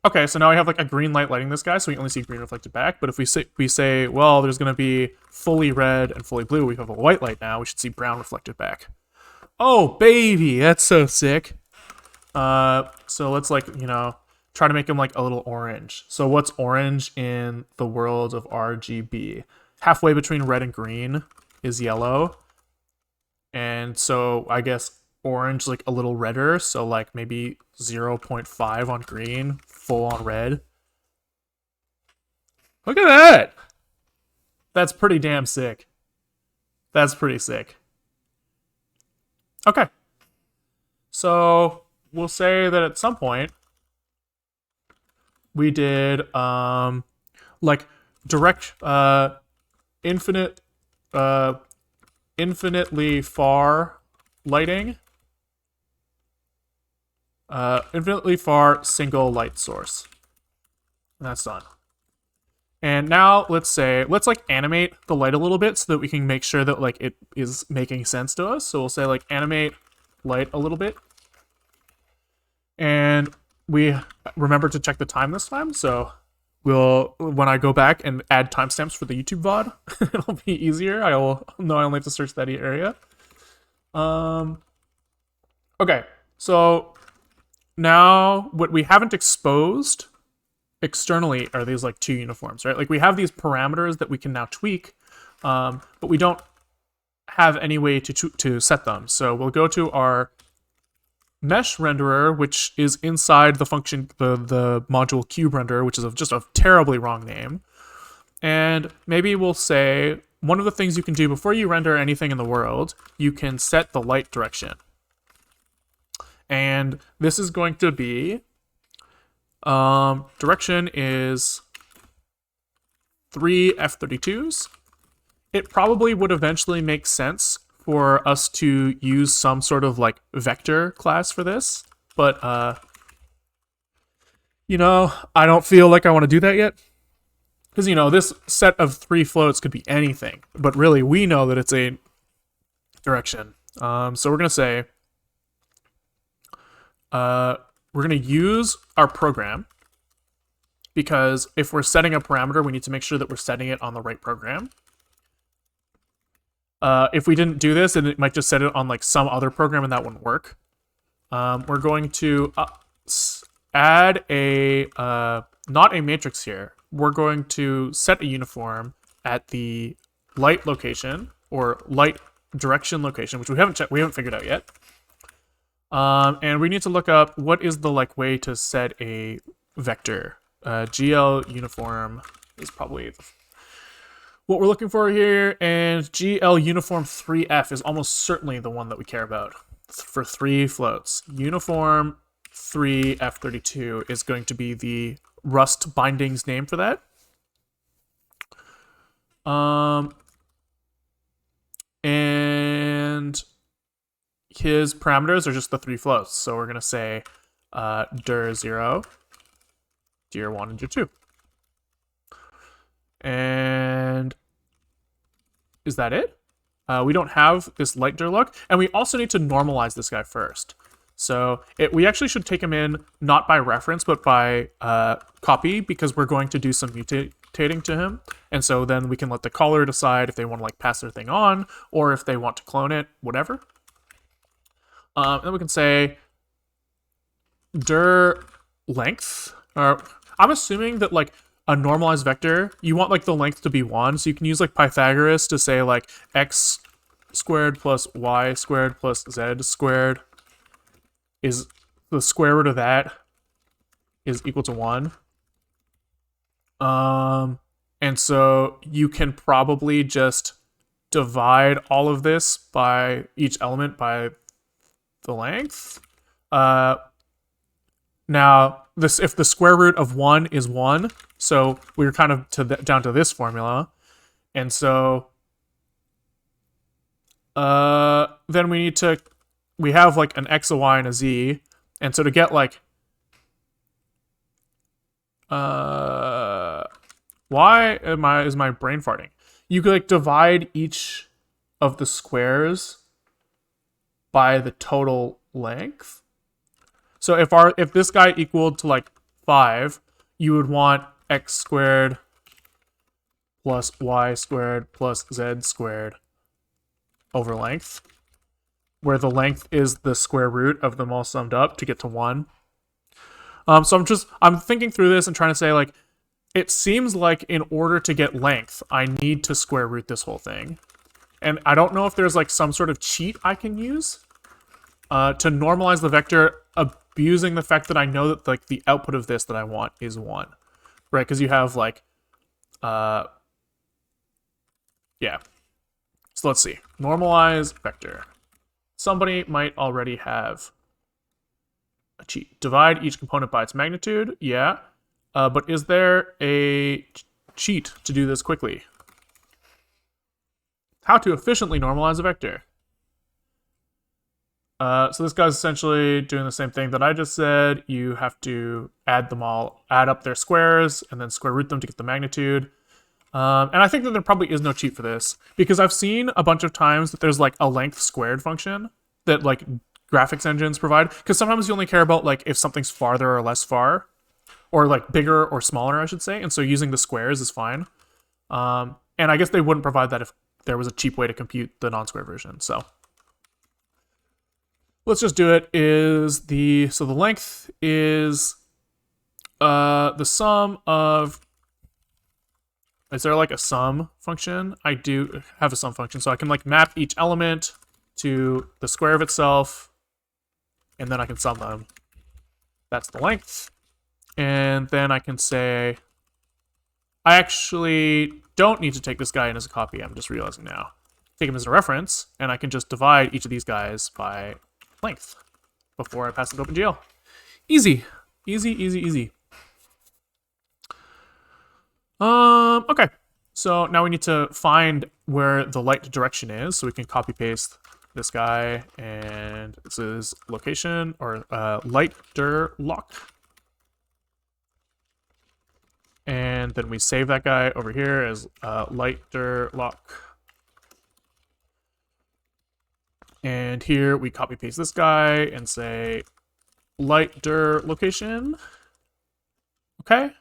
Okay, so now we have like a green light lighting this guy, so we only see green reflected back. But if we say, well, there's going to be fully red and fully blue, we have a white light now, we should see brown reflected back. Oh, baby, that's so sick. So let's like, try to make him like a little orange. So what's orange in the world of RGB? Halfway between red and green is yellow. And so I guess orange like a little redder, so like maybe 0.5 on green, full on red. Look at that! That's pretty damn sick. That's pretty sick. Okay. So we'll say that at some point we did like direct infinitely far lighting. Infinitely far single light source. And that's done. And now let's like animate the light a little bit so that we can make sure that like it is making sense to us. So we'll say like animate light a little bit. And we remember to check the time this time. So when I go back and add timestamps for the YouTube VOD, it'll be easier. I will know I only have to search that area. Okay, so now what we haven't exposed externally are these like 2 uniforms, right? Like we have these parameters that we can now tweak, but we don't have any way to set them. So we'll go to our mesh renderer, which is inside the function, the module cube renderer, which is just a terribly wrong name. And maybe we'll say one of the things you can do before you render anything in the world, you can set the light direction. And this is going to be, direction is 3 F32s. It probably would eventually make sense for us to use some sort of like vector class for this, but I don't feel like I want to do that yet. Because, this set of 3 floats could be anything, but really we know that it's a direction. So we're going to say, we're going to use our program, because if we're setting a parameter, we need to make sure that we're setting it on the right program. If we didn't do this, then it might just set it on like some other program and that wouldn't work. We're going to add a, not a matrix here. We're going to set a uniform at the light location or light direction location, which we haven't figured out yet. And we need to look up what is the like way to set a vector. GL uniform is probably what we're looking for here, and GL uniform 3F is almost certainly the one that we care about for 3 floats. Uniform 3F32 is going to be the Rust bindings name for that. And his parameters are just the 3 floats. So we're going to say dir0, dir1, and dir2. And is that it? We don't have this light dir look, and we also need to normalize this guy first. So we actually should take him in not by reference, but by copy, because we're going to do some mutating to him. And so then we can let the caller decide if they want to like pass their thing on, or if they want to clone it, whatever. And then we can say dir length. I'm assuming that like a normalized vector, you want like the length to be 1, so you can use like Pythagoras to say like x squared plus y squared plus z squared is the square root of that is equal to 1. And so you can probably just divide all of this by each element by the length. Now, if the square root of 1 is 1, so we're kind of down to this formula. And so then we have like an x, a y, and a z. And so to get like why is my brain farting? You could like divide each of the squares by the total length. So if this guy equaled to like 5, you would want x squared plus y squared plus z squared over length, where the length is the square root of them all summed up to get to 1. So I'm thinking through this and trying to say like, it seems like in order to get length, I need to square root this whole thing. And I don't know if there's like some sort of cheat I can use to normalize the vector, abusing the fact that I know that like the output of this that I want is 1, right? Because you have like, yeah. So let's see, normalize vector. Somebody might already have a cheat. Divide each component by its magnitude, yeah. But is there a cheat to do this quickly? How to efficiently normalize a vector. So this guy's essentially doing the same thing that I just said. You have to add up their squares, and then square root them to get the magnitude. And I think that there probably is no cheat for this, because I've seen a bunch of times that there's like a length squared function that like graphics engines provide, because sometimes you only care about like if something's farther or less far, or like bigger or smaller, I should say, and so using the squares is fine. And I guess they wouldn't provide that if there was a cheap way to compute the non-square version. So let's just do it. So the length is the sum of, is there like a sum function? I do have a sum function, so I can like map each element to the square of itself, and then I can sum them. That's the length. And then I can say, I actually don't need to take this guy in as a copy, I'm just realizing now. Take him as a reference, and I can just divide each of these guys by length before I pass it to OpenGL. Easy. Easy, easy, easy. Okay. So now we need to find where the light direction is, so we can copy paste this guy, and this is location, or light dir lock. And then we save that guy over here as light dir lock. And here we copy paste this guy and say light dir location. Okay.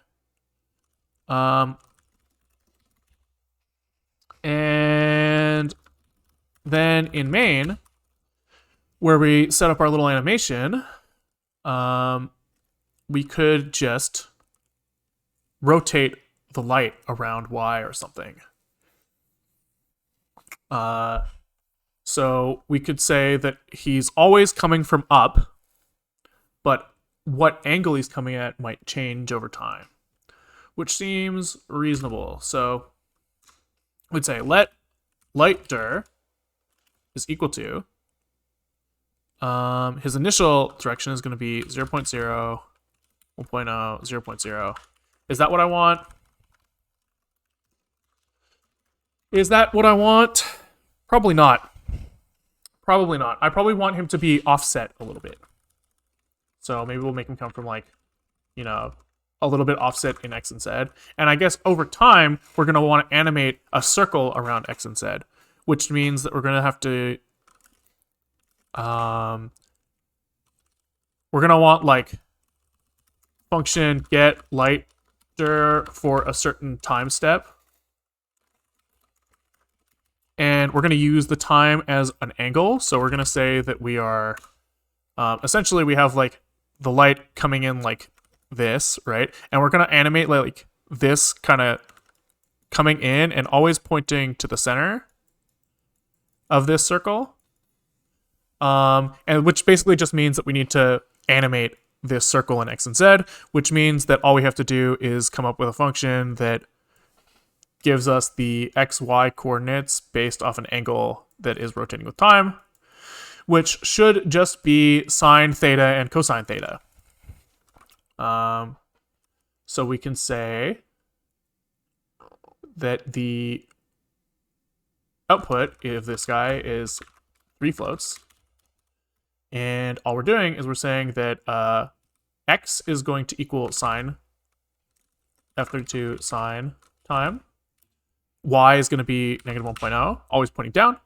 And then in main, where we set up our little animation, we could just rotate the light around Y or something. So we could say that he's always coming from up, but what angle he's coming at might change over time, which seems reasonable. So we'd say let light dir is equal to his initial direction is going to be 0, 0.0, 1.0, 0.0. Is that what I want? Is that what I want? Probably not. Probably not. I probably want him to be offset a little bit. So maybe we'll make him come from like, you know, a little bit offset in X and Z. And I guess over time, we're going to want to animate a circle around X and Z, which means that we're going to have to, we're going to want like function get light dir for a certain time step. And we're going to use the time as an angle. So we're going to say that we are, essentially we have like the light coming in like this, right? And we're going to animate like this kind of coming in and always pointing to the center of this circle. And which basically just means that we need to animate this circle in X and Z, which means that all we have to do is come up with a function that gives us the XY coordinates based off an angle that is rotating with time, which should just be sine theta and cosine theta. So we can say that the output of this guy is 3 floats. And all we're doing is we're saying that x is going to equal sine f32 sine time. Y is going to be negative 1.0, always pointing down.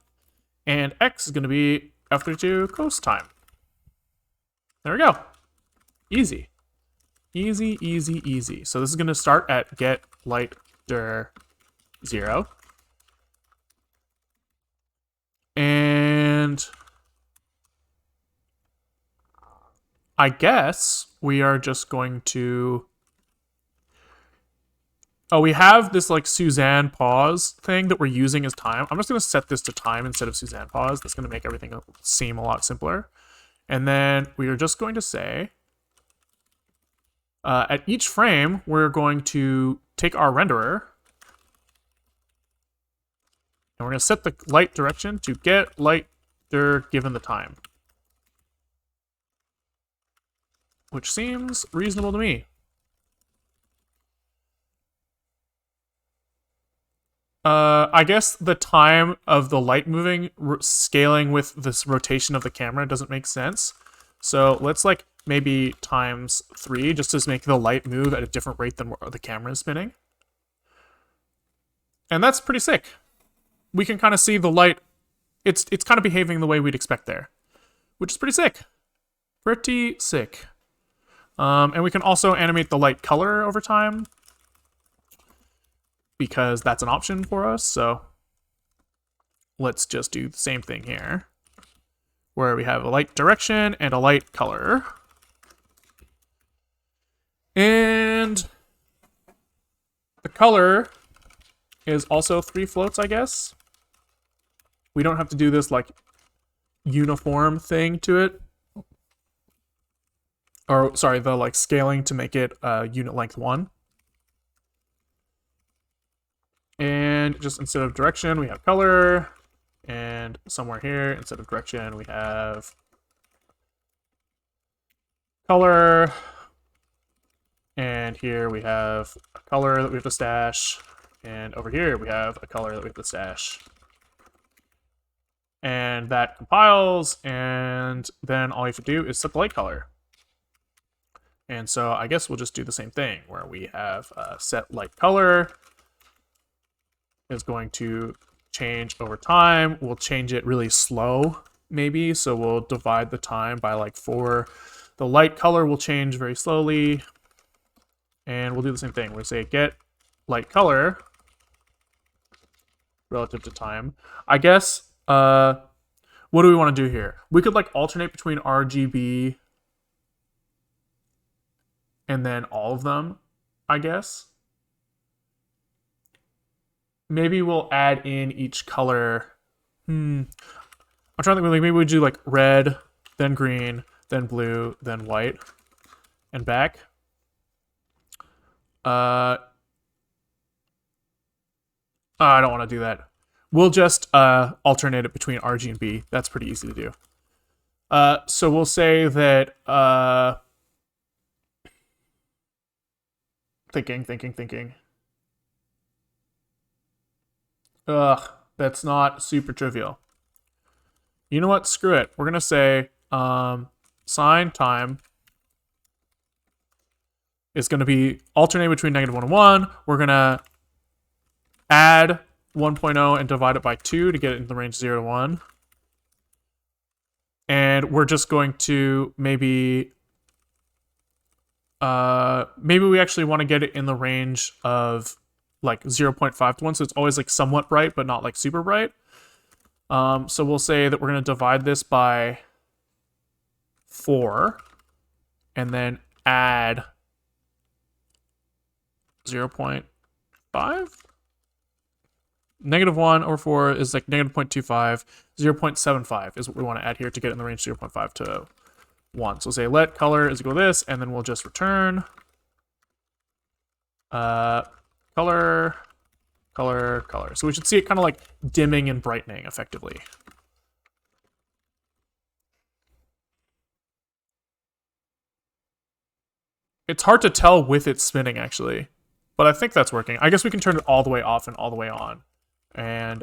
And x is going to be f32 cos time. There we go. Easy. Easy, easy, easy. So this is going to start at get light dir 0. And I guess we are just going to... Oh, we have this like Suzanne pause thing that we're using as time. I'm just going to set this to time instead of Suzanne pause. That's going to make everything seem a lot simpler. And then we are just going to say, at each frame, we're going to take our renderer and we're going to set the light direction to get light dir given the time. Which seems reasonable to me. I guess the time of the light moving scaling with this rotation of the camera doesn't make sense. So let's like maybe times 3 just to make the light move at a different rate than the camera is spinning. And that's pretty sick. We can kind of see the light. It's kind of behaving the way we'd expect there, which is pretty sick. Pretty sick. And we can also animate the light color over time, because that's an option for us. So let's just do the same thing here, where we have a light direction and a light color. And the color is also 3 floats, I guess. We don't have to do this like uniform thing to it. Or sorry, the like scaling to make it unit length 1. And just instead of direction, we have color. And somewhere here, instead of direction, we have color. And here we have a color that we have to stash. And over here, we have a color that we have to stash. And that compiles, and then all you have to do is set the light color. And so I guess we'll just do the same thing, where we have set light color is going to change over time. We'll change it really slow, maybe. So we'll divide the time by like 4. The light color will change very slowly. And we'll do the same thing. We'll say get light color relative to time. I guess What do we want to do here? We could like alternate between RGB and then all of them, I guess. Maybe we'll add in each color. I'm trying to think, like maybe we do like red, then green, then blue, then white, and back. I don't want to do that. We'll just alternate it between RG and B. That's pretty easy to do. So we'll say that thinking. Ugh, that's not super trivial. You know what? Screw it. We're gonna say sine time is gonna be alternating between -1 and 1. We're gonna add 1.0 and divide it by 2 to get it in the range 0 to 1. And we're just going to maybe we actually want to get it in the range of like 0.5 to 1, so it's always like somewhat bright but not like super bright. So we'll say that we're going to divide this by 4 and then add 0.5. -1 over 4 is like -0.25. 0.75 is what we want to add here to get in the range 0.5 to 1. So we'll say let color is equal to this, and then we'll just return color. So we should see it kind of like dimming and brightening effectively. It's hard to tell with it spinning actually, but I think that's working. I guess we can turn it all the way off and all the way on, and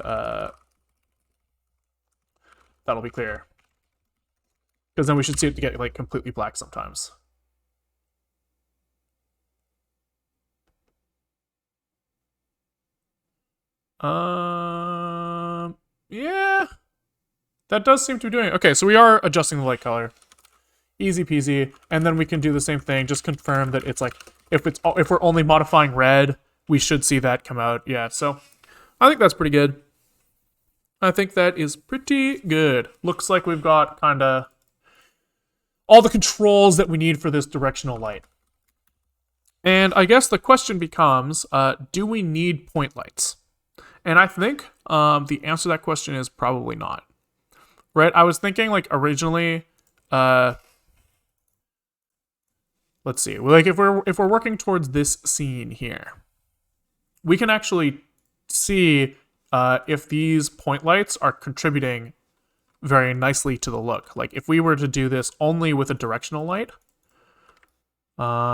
that'll be clear. Because then we should see it to get like completely black sometimes. Yeah, that does seem to be doing it. Okay, so we are adjusting the light color, easy peasy, and then we can do the same thing. Just confirm that it's like if we're only modifying red, we should see that come out. Yeah, so I think that's pretty good. I think that is pretty good. Looks like we've got kind of all the controls that we need for this directional light. And I guess the question becomes, do we need point lights? And I think the answer to that question is probably not. Right? I was thinking like originally, let's see, like if we're working towards this scene here, we can actually see if these point lights are contributing very nicely to the look. Like if we were to do this only with a directional light,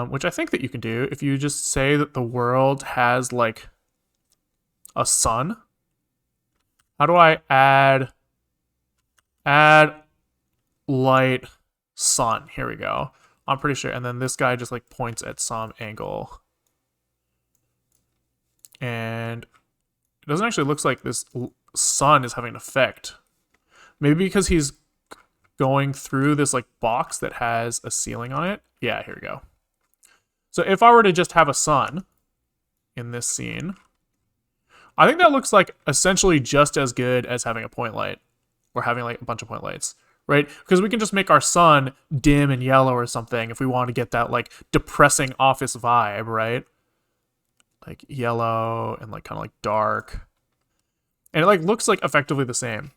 which I think that you can do if you just say that the world has like a sun. How do I add light sun? Here we go. I'm pretty sure. And then this guy just like points at some angle. And it doesn't actually look like this sun is having an effect. Maybe because he's going through this like box that has a ceiling on it. Yeah, here we go. So if I were to just have a sun in this scene, I think that looks like essentially just as good as having a point light or having like a bunch of point lights, right? Because we can just make our sun dim and yellow or something if we want to get that like depressing office vibe, right? Like yellow and like kind of like dark. And it like looks like effectively the same.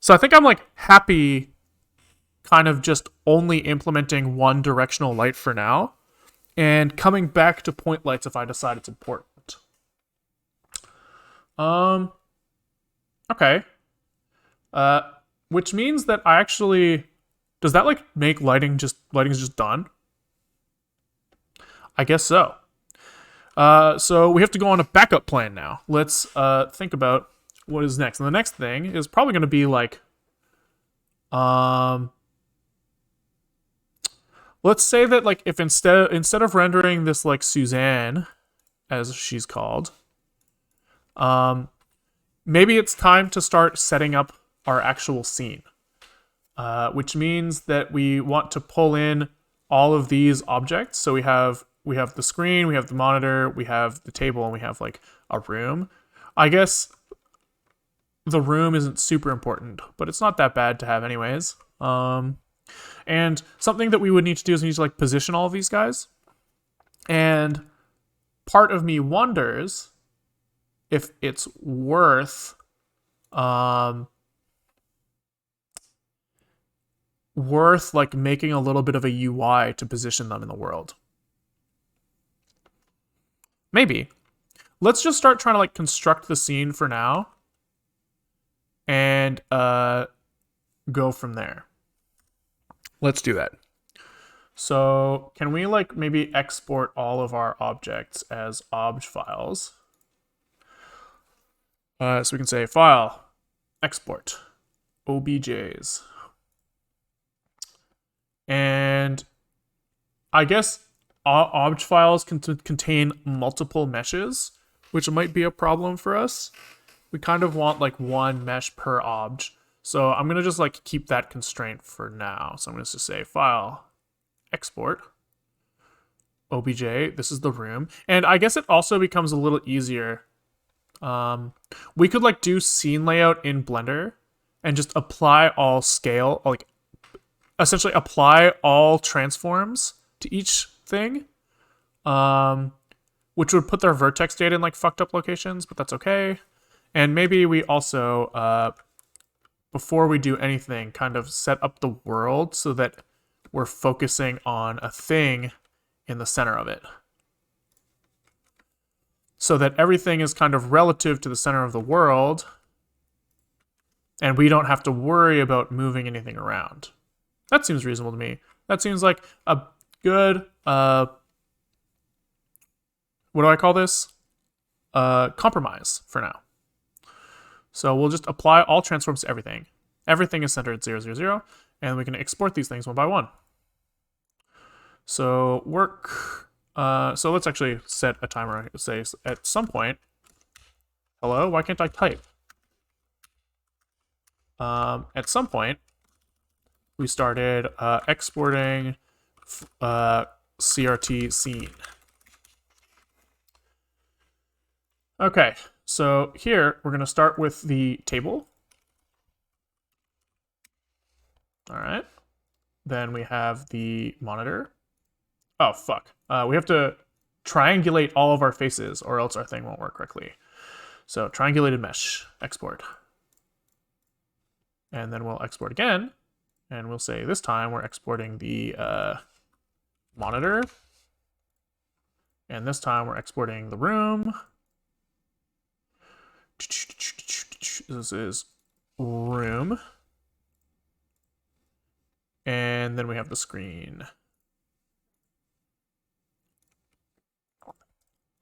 So I think I'm like happy kind of just only implementing one directional light for now and coming back to point lights if I decide it's important. Okay. Which means that I actually, does that like make lighting's just done? I guess so. So we have to go on a backup plan now. Let's think about what is next. And the next thing is probably going to be like, let's say that like if instead of rendering this like Suzanne, as she's called, maybe it's time to start setting up our actual scene, which means that we want to pull in all of these objects. So we have the screen, we have the monitor, we have the table, and we have like a room. I guess the room isn't super important, but it's not that bad to have anyways. And something that we would need to do is we need to like position all of these guys. And part of me wonders if it's worth like making a little bit of a UI to position them in the world. Maybe. Let's just start trying to like construct the scene for now and go from there. Let's do that. So can we like maybe export all of our objects as obj files? So we can say file, export, objs. And I guess obj files can contain multiple meshes, which might be a problem for us. We kind of want like one mesh per obj. So I'm going to just like keep that constraint for now. So I'm going to just say file, export, obj. This is the room. And I guess it also becomes a little easier. We could like do scene layout in Blender and just apply all scale, like essentially apply all transforms to each thing, which would put their vertex data in like fucked up locations, but that's okay. And maybe we also, before we do anything, kind of set up the world so that we're focusing on a thing in the center of it. So that everything is kind of relative to the center of the world, and we don't have to worry about moving anything around. That seems reasonable to me. That seems like a good, what do I call this? Compromise for now. So we'll just apply all transforms to everything. Everything is centered at 0, 0, 0, and we can export these things one by one. So work, so let's actually set a timer. Say at some point, hello, why can't I type? At some point, we started exporting CRT scene. Okay, so here we're going to start with the table. All right. Then we have the monitor. Oh, fuck. We have to triangulate all of our faces or else our thing won't work correctly. So triangulated mesh, export. And then we'll export again. And we'll say this time we're exporting the monitor. And this time we're exporting the room. This is room. And then we have the screen.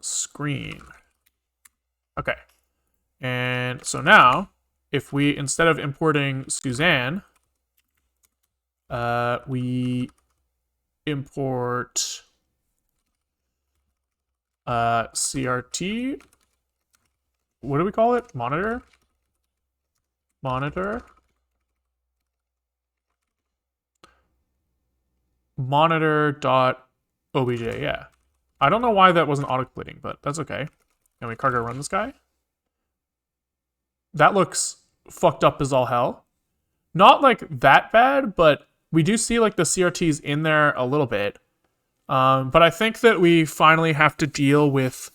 Screen. Okay. And so now, if we, instead of importing Suzanne, we import CRT. What do we call it? Monitor? Monitor. Monitor.obj, yeah. I don't know why that wasn't auto-completing, but that's okay. And we cargo run this guy. That looks fucked up as all hell. Not like that bad, but we do see like the CRTs in there a little bit. But I think that we finally have to deal with,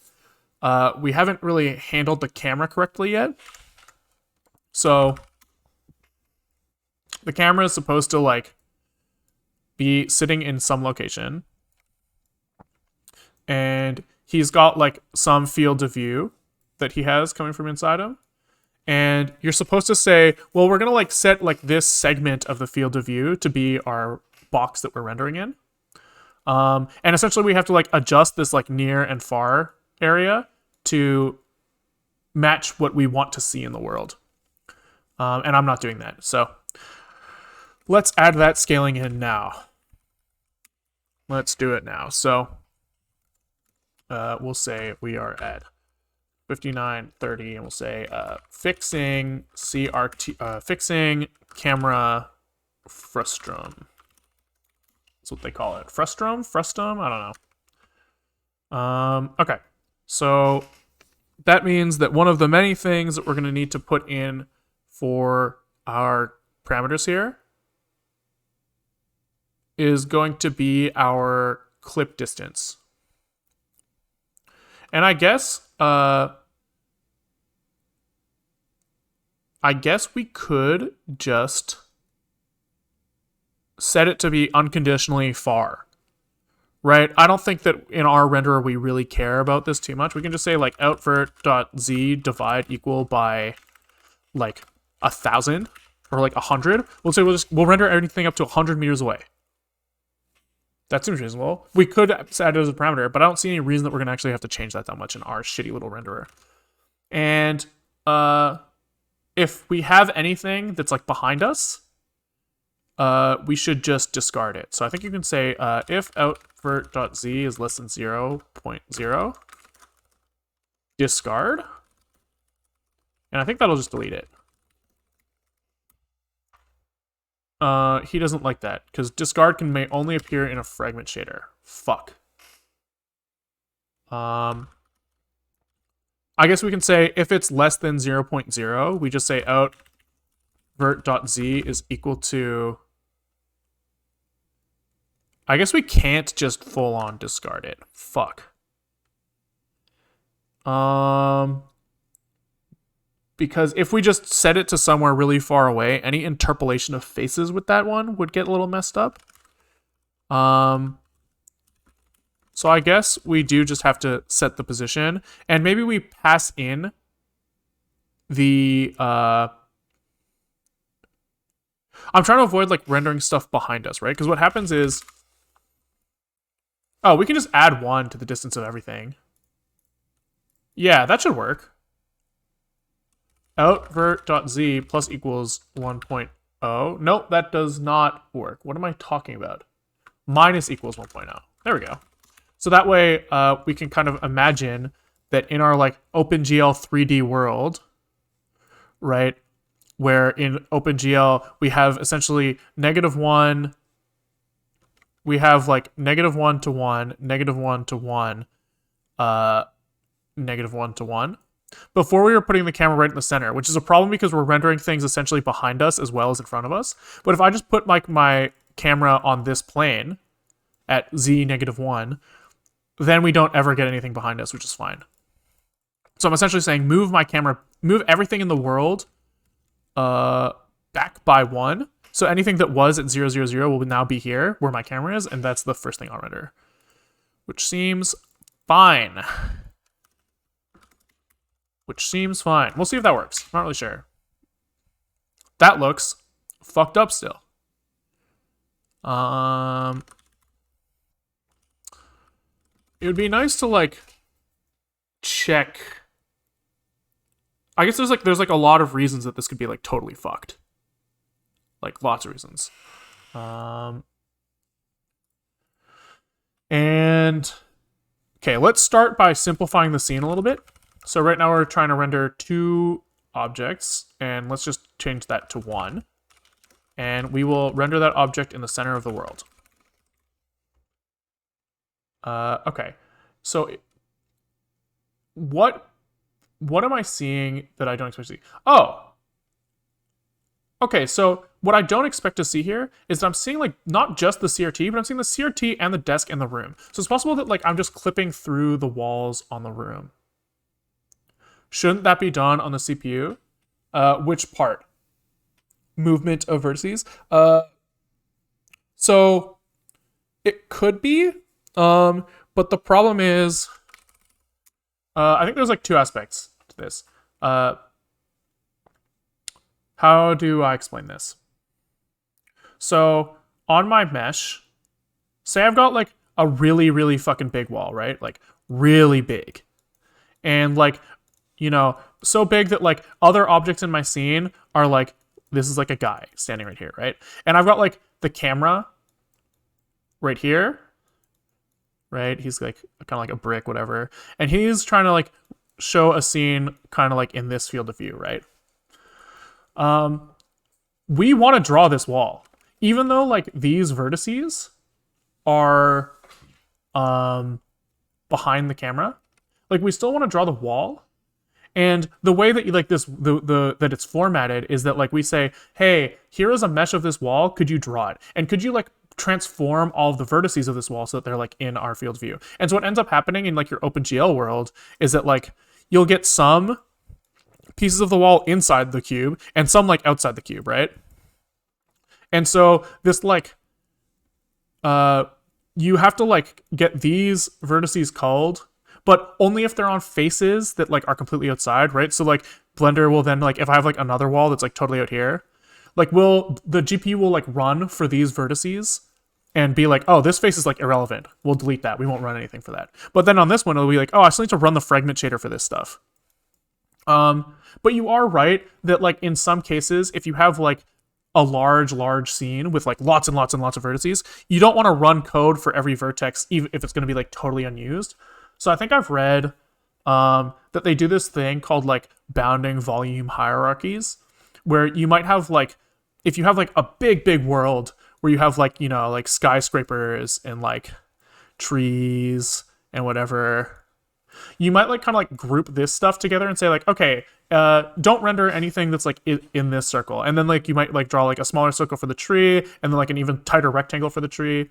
we haven't really handled the camera correctly yet. So the camera is supposed to like be sitting in some location. And he's got like some field of view that he has coming from inside him. And you're supposed to say, well, we're going to like set like this segment of the field of view to be our box that we're rendering in. And essentially we have to like adjust this like near and far area to match what we want to see in the world. And I'm not doing that. So let's add that scaling in now. Let's do it now. So we'll say we are at 5930, and we'll say fixing CRT, fixing camera frustum. That's what they call it. Frustum? I don't know. Okay, so that means that one of the many things that we're going to need to put in for our parameters here is going to be our clip distance. And I guess we could just set it to be unconditionally far, right? I don't think that in our renderer we really care about this too much. We can just say like outvert.z divide equal by like 1,000 or like 100. We'll say we'll render everything up to 100 meters away. That seems reasonable. We could set it as a parameter, but I don't see any reason that we're gonna actually have to change that much in our shitty little renderer. And if we have anything that's like behind us, we should just discard it. So I think you can say if outvert.z is less than 0.0, discard. And I think that'll just delete it. He doesn't like that, because discard may only appear in a fragment shader. Fuck. I guess we can say if it's less than 0.0, we just say outvert.z is equal to... I guess we can't just full on discard it. Fuck. Because if we just set it to somewhere really far away, any interpolation of faces with that one would get a little messed up. So I guess we do just have to set the position, and maybe we pass in the... I'm trying to avoid like rendering stuff behind us, right? Because what happens is... Oh, we can just add 1 to the distance of everything. Yeah, that should work. Outvert.z plus equals 1.0. Nope, that does not work. What am I talking about? Minus equals 1.0. There we go. So that way we can kind of imagine that in our like OpenGL 3D world, right, where in OpenGL we have essentially -1, we have like -1 to 1, -1 to 1, -1 to 1. Before we were putting the camera right in the center, which is a problem because we're rendering things essentially behind us as well as in front of us. But if I just put like my camera on this plane at z -1, then we don't ever get anything behind us, which is fine. So I'm essentially saying move everything in the world back by 1. So anything that was at 0, 0, 0 will now be here where my camera is, and that's the first thing I'll render, which seems fine. We'll see if that works. Not really sure. That looks fucked up still. It would be nice to like check. I guess there's like a lot of reasons that this could be like totally fucked. Like lots of reasons. And okay, let's start by simplifying the scene a little bit. So right now we're trying to render 2 objects, and let's just change that to 1. And we will render that object in the center of the world. Okay, so what am I seeing that I don't expect to see? Oh! Okay, so what I don't expect to see here is that I'm seeing like not just the CRT, but I'm seeing the CRT and the desk and the room. So it's possible that like I'm just clipping through the walls on the room. Shouldn't that be done on the CPU? Which part? Movement of vertices? So it could be, but the problem is, I think there's like 2 aspects to this. How do I explain this? So on my mesh, say I've got like a really, really fucking big wall, right? Like really big. And like, you know, so big that like other objects in my scene are like, this is like a guy standing right here, right? And I've got like the camera right here, right? He's like kind of like a brick, whatever. And he's trying to like show a scene kind of like in this field of view, right? We want to draw this wall. Even though like these vertices are behind the camera, like we still want to draw the wall. And the way that you like this, that it's formatted is that like we say, hey, here is a mesh of this wall. Could you draw it? And could you like transform all of the vertices of this wall so that they're like in our field view? And so what ends up happening in like your OpenGL world is that like you'll get some pieces of the wall inside the cube and some like outside the cube, right? And so this like you have to like get these vertices culled, but only if they're on faces that like are completely outside, right? So like Blender will then like if I have like another wall that's like totally out here, like the GPU will like run for these vertices and be like, oh, this face is like irrelevant. We'll delete that. We won't run anything for that. But then on this one, it'll be like, oh, I still need to run the fragment shader for this stuff. But you are right that like in some cases, if you have like a large scene with like lots and lots and lots of vertices, you don't want to run code for every vertex, even if it's going to be like totally unused. So I think I've read that they do this thing called like bounding volume hierarchies, where you might have like, if you have like a big world where you have like, you know, like skyscrapers and like trees and whatever, you might like kind of like group this stuff together and say like, okay, don't render anything that's like in this circle. And then like you might like draw like a smaller circle for the tree and then like an even tighter rectangle for the tree.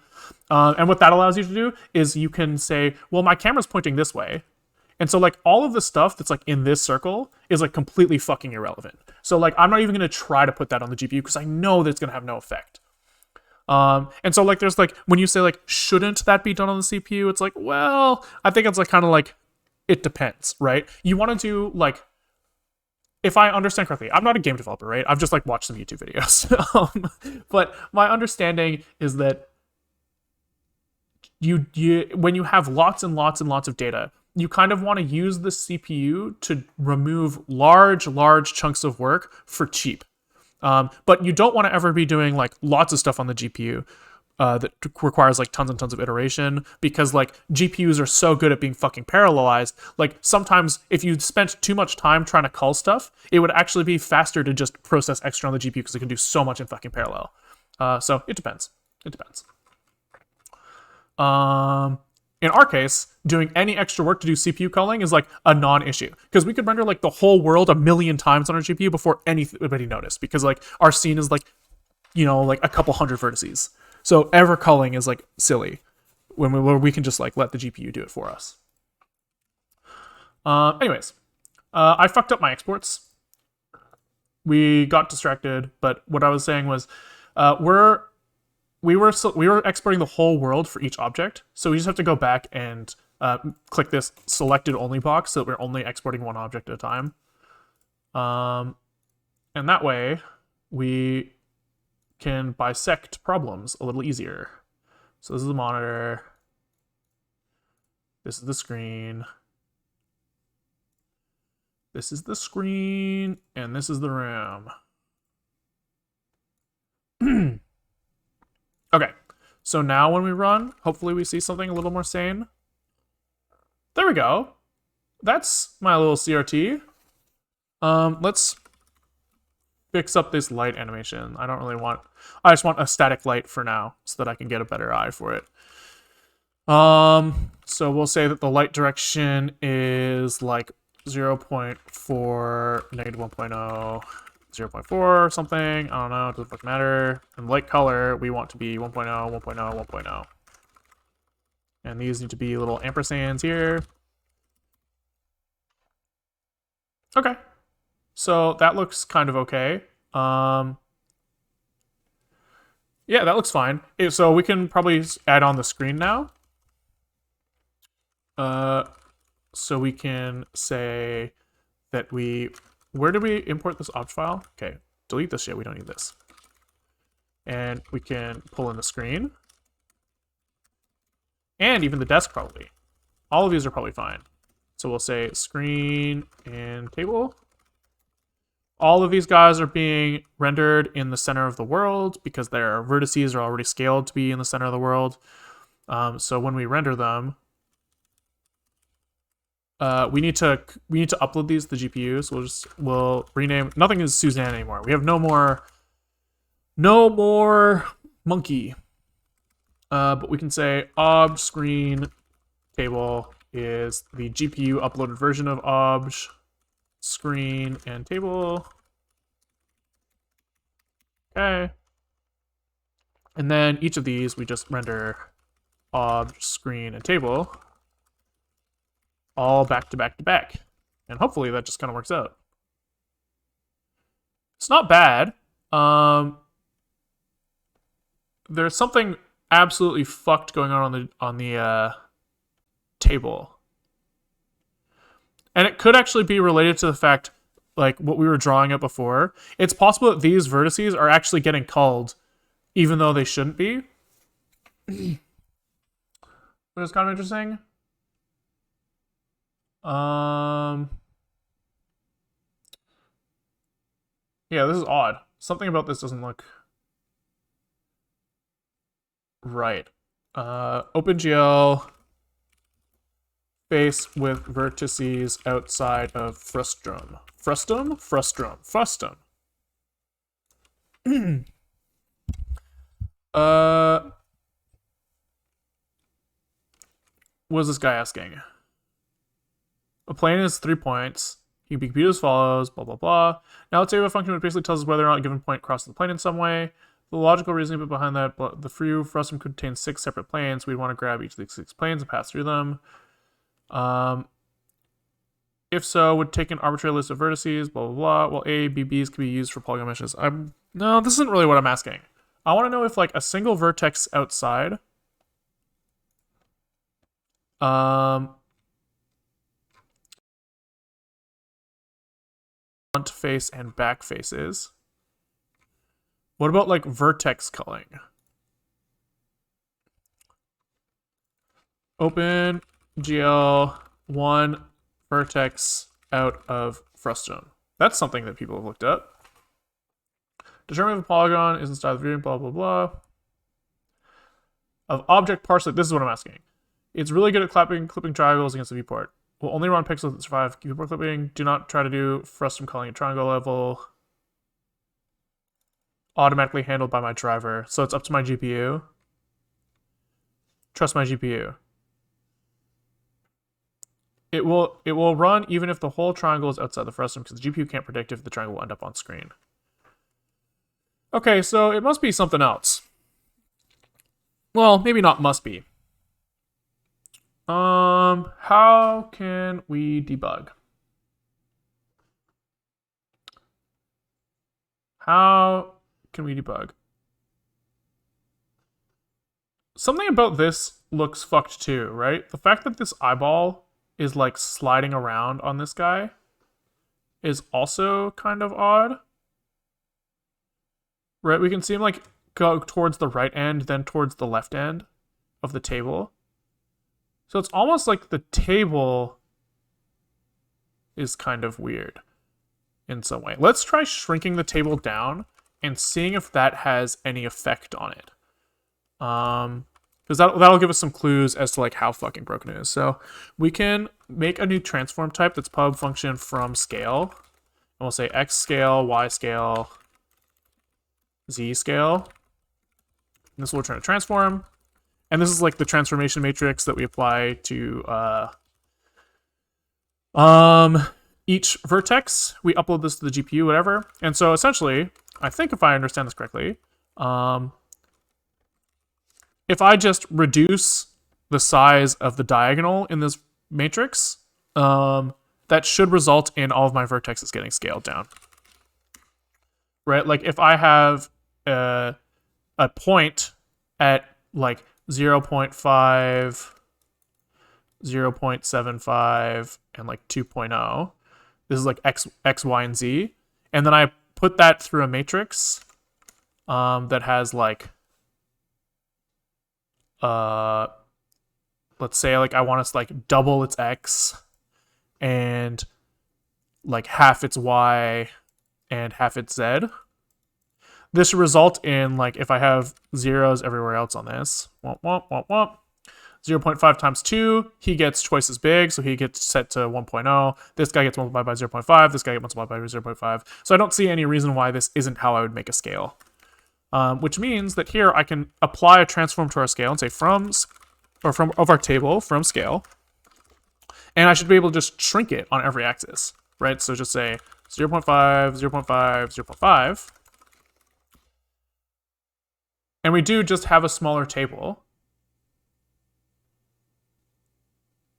And what that allows you to do is you can say, well, my camera's pointing this way. And so like all of the stuff that's like in this circle is like completely fucking irrelevant. So like I'm not even going to try to put that on the GPU because I know that it's going to have no effect. And so like there's like when you say like shouldn't that be done on the CPU, it's like, well, I think it's like kind of like it depends, right? You want to do like, if I understand correctly, I'm not a game developer, right? I've just like watched some YouTube videos. But my understanding is that you when you have lots and lots and lots of data, you kind of want to use the CPU to remove large chunks of work for cheap. But you don't want to ever be doing like lots of stuff on the GPU that requires like tons and tons of iteration, because like GPUs are so good at being fucking parallelized. Like sometimes if you spent too much time trying to cull stuff, it would actually be faster to just process extra on the GPU because it can do so much in fucking parallel. So it depends. It depends. In our case, doing any extra work to do CPU culling is like a non-issue, because we could render like the whole world 1,000,000 times on our GPU before anybody noticed, because like our scene is like, you know, like a couple hundred vertices. So ever culling is like silly when we can just like let the GPU do it for us. Anyways, I fucked up my exports. We got distracted, but what I was saying was, we were exporting the whole world for each object, so we just have to go back and click this selected only box so that we're only exporting one object at a time. And that way we can bisect problems a little easier. So this is the monitor, this is the screen, this is the screen, and this is the RAM. Okay, so now when we run, hopefully we see something a little more sane. There we go. That's my little CRT. Let's fix up this light animation. I just want a static light for now so that I can get a better eye for it. So we'll say that the light direction is like 0.4, -1.0, 0.4 or something. I don't know, it doesn't fucking matter. And light color, we want to be 1.0, 1.0, 1.0. And these need to be little ampersands here. Okay. So that looks kind of okay. Yeah, that looks fine. So we can probably add on the screen now. So we can say that where did we import this object file? Okay, delete this shit, we don't need this. And we can pull in the screen. And even the desk probably. All of these are probably fine. So we'll say screen and table. All of these guys are being rendered in the center of the world because their vertices are already scaled to be in the center of the world. So when we render them, we need to upload these to the GPU. So we'll rename. Nothing is Suzanne anymore. We have no more monkey. But we can say obj screen table is the GPU uploaded version of obj screen, and table. Okay. And then each of these, we just render ob, screen, and table all back to back to back. And hopefully that just kind of works out. It's not bad. There's something absolutely fucked going on the table. And it could actually be related to the fact, like what we were drawing up before. It's possible that these vertices are actually getting culled, even though they shouldn't be. Which is kind of interesting. Yeah, this is odd. Something about this doesn't look right. OpenGL face with vertices outside of frustum. Frustum? Frustrum. Frustum. What is this guy asking? A plane is 3 points. He can be computed as follows, blah, blah, blah. Now let's say we have a function that basically tells us whether or not a given point crosses the plane in some way. The logical reasoning behind that, the free frustum contains 6 separate planes. We'd want to grab each of these 6 planes and pass through them. If so, would take an arbitrary list of vertices, blah, blah, blah. Well, A, B, B's can be used for polygon meshes. No, this isn't really what I'm asking. I want to know if like a single vertex outside front face and back faces. What about like vertex culling? Open GL 1 vertex out of frustum. That's something that people have looked up. Determine if a polygon is inside the viewing, blah, blah, blah. Of object parser, this is what I'm asking. It's really good at clipping triangles against the viewport. Will only run pixels that survive viewport clipping. Do not try to do frustum culling at triangle level. Automatically handled by my driver. So it's up to my GPU. Trust my GPU. It will run even if the whole triangle is outside the frustum because the GPU can't predict if the triangle will end up on screen. Okay, so it must be something else. Well, maybe not must be. How can we debug? How can we debug? Something about this looks fucked too, right? The fact that this eyeball is like sliding around on this guy is also kind of odd. Right, we can see him like go towards the right end, then towards the left end of the table. So it's almost like the table is kind of weird in some way. Let's try shrinking the table down and seeing if that has any effect on it. Because that'll give us some clues as to like how fucking broken it is. So we can make a new transform type that's pub function from scale. And we'll say x scale, y scale, z scale. And this will return a transform. And this is like the transformation matrix that we apply to each vertex. We upload this to the GPU, whatever. And so essentially, I think if I understand this correctly, if I just reduce the size of the diagonal in this matrix, that should result in all of my vertexes getting scaled down. Right? Like if I have a point at like 0.5, 0.75, and like 2.0. This is like X, Y, and Z. And then I put that through a matrix that has like, let's say like I want us to like double its X and like half its Y and half its Z. This should result in, like, if I have zeros everywhere else on this, 0.5 times 2, he gets twice as big, so he gets set to 1.0. This guy gets multiplied by 0.5. This guy gets multiplied by 0.5. So I don't see any reason why this isn't how I would make a scale. Which means that here I can apply a transform to our scale and say of our table, from scale. And I should be able to just shrink it on every axis. right? So just say 0.5, 0.5, 0.5. And we do just have a smaller table,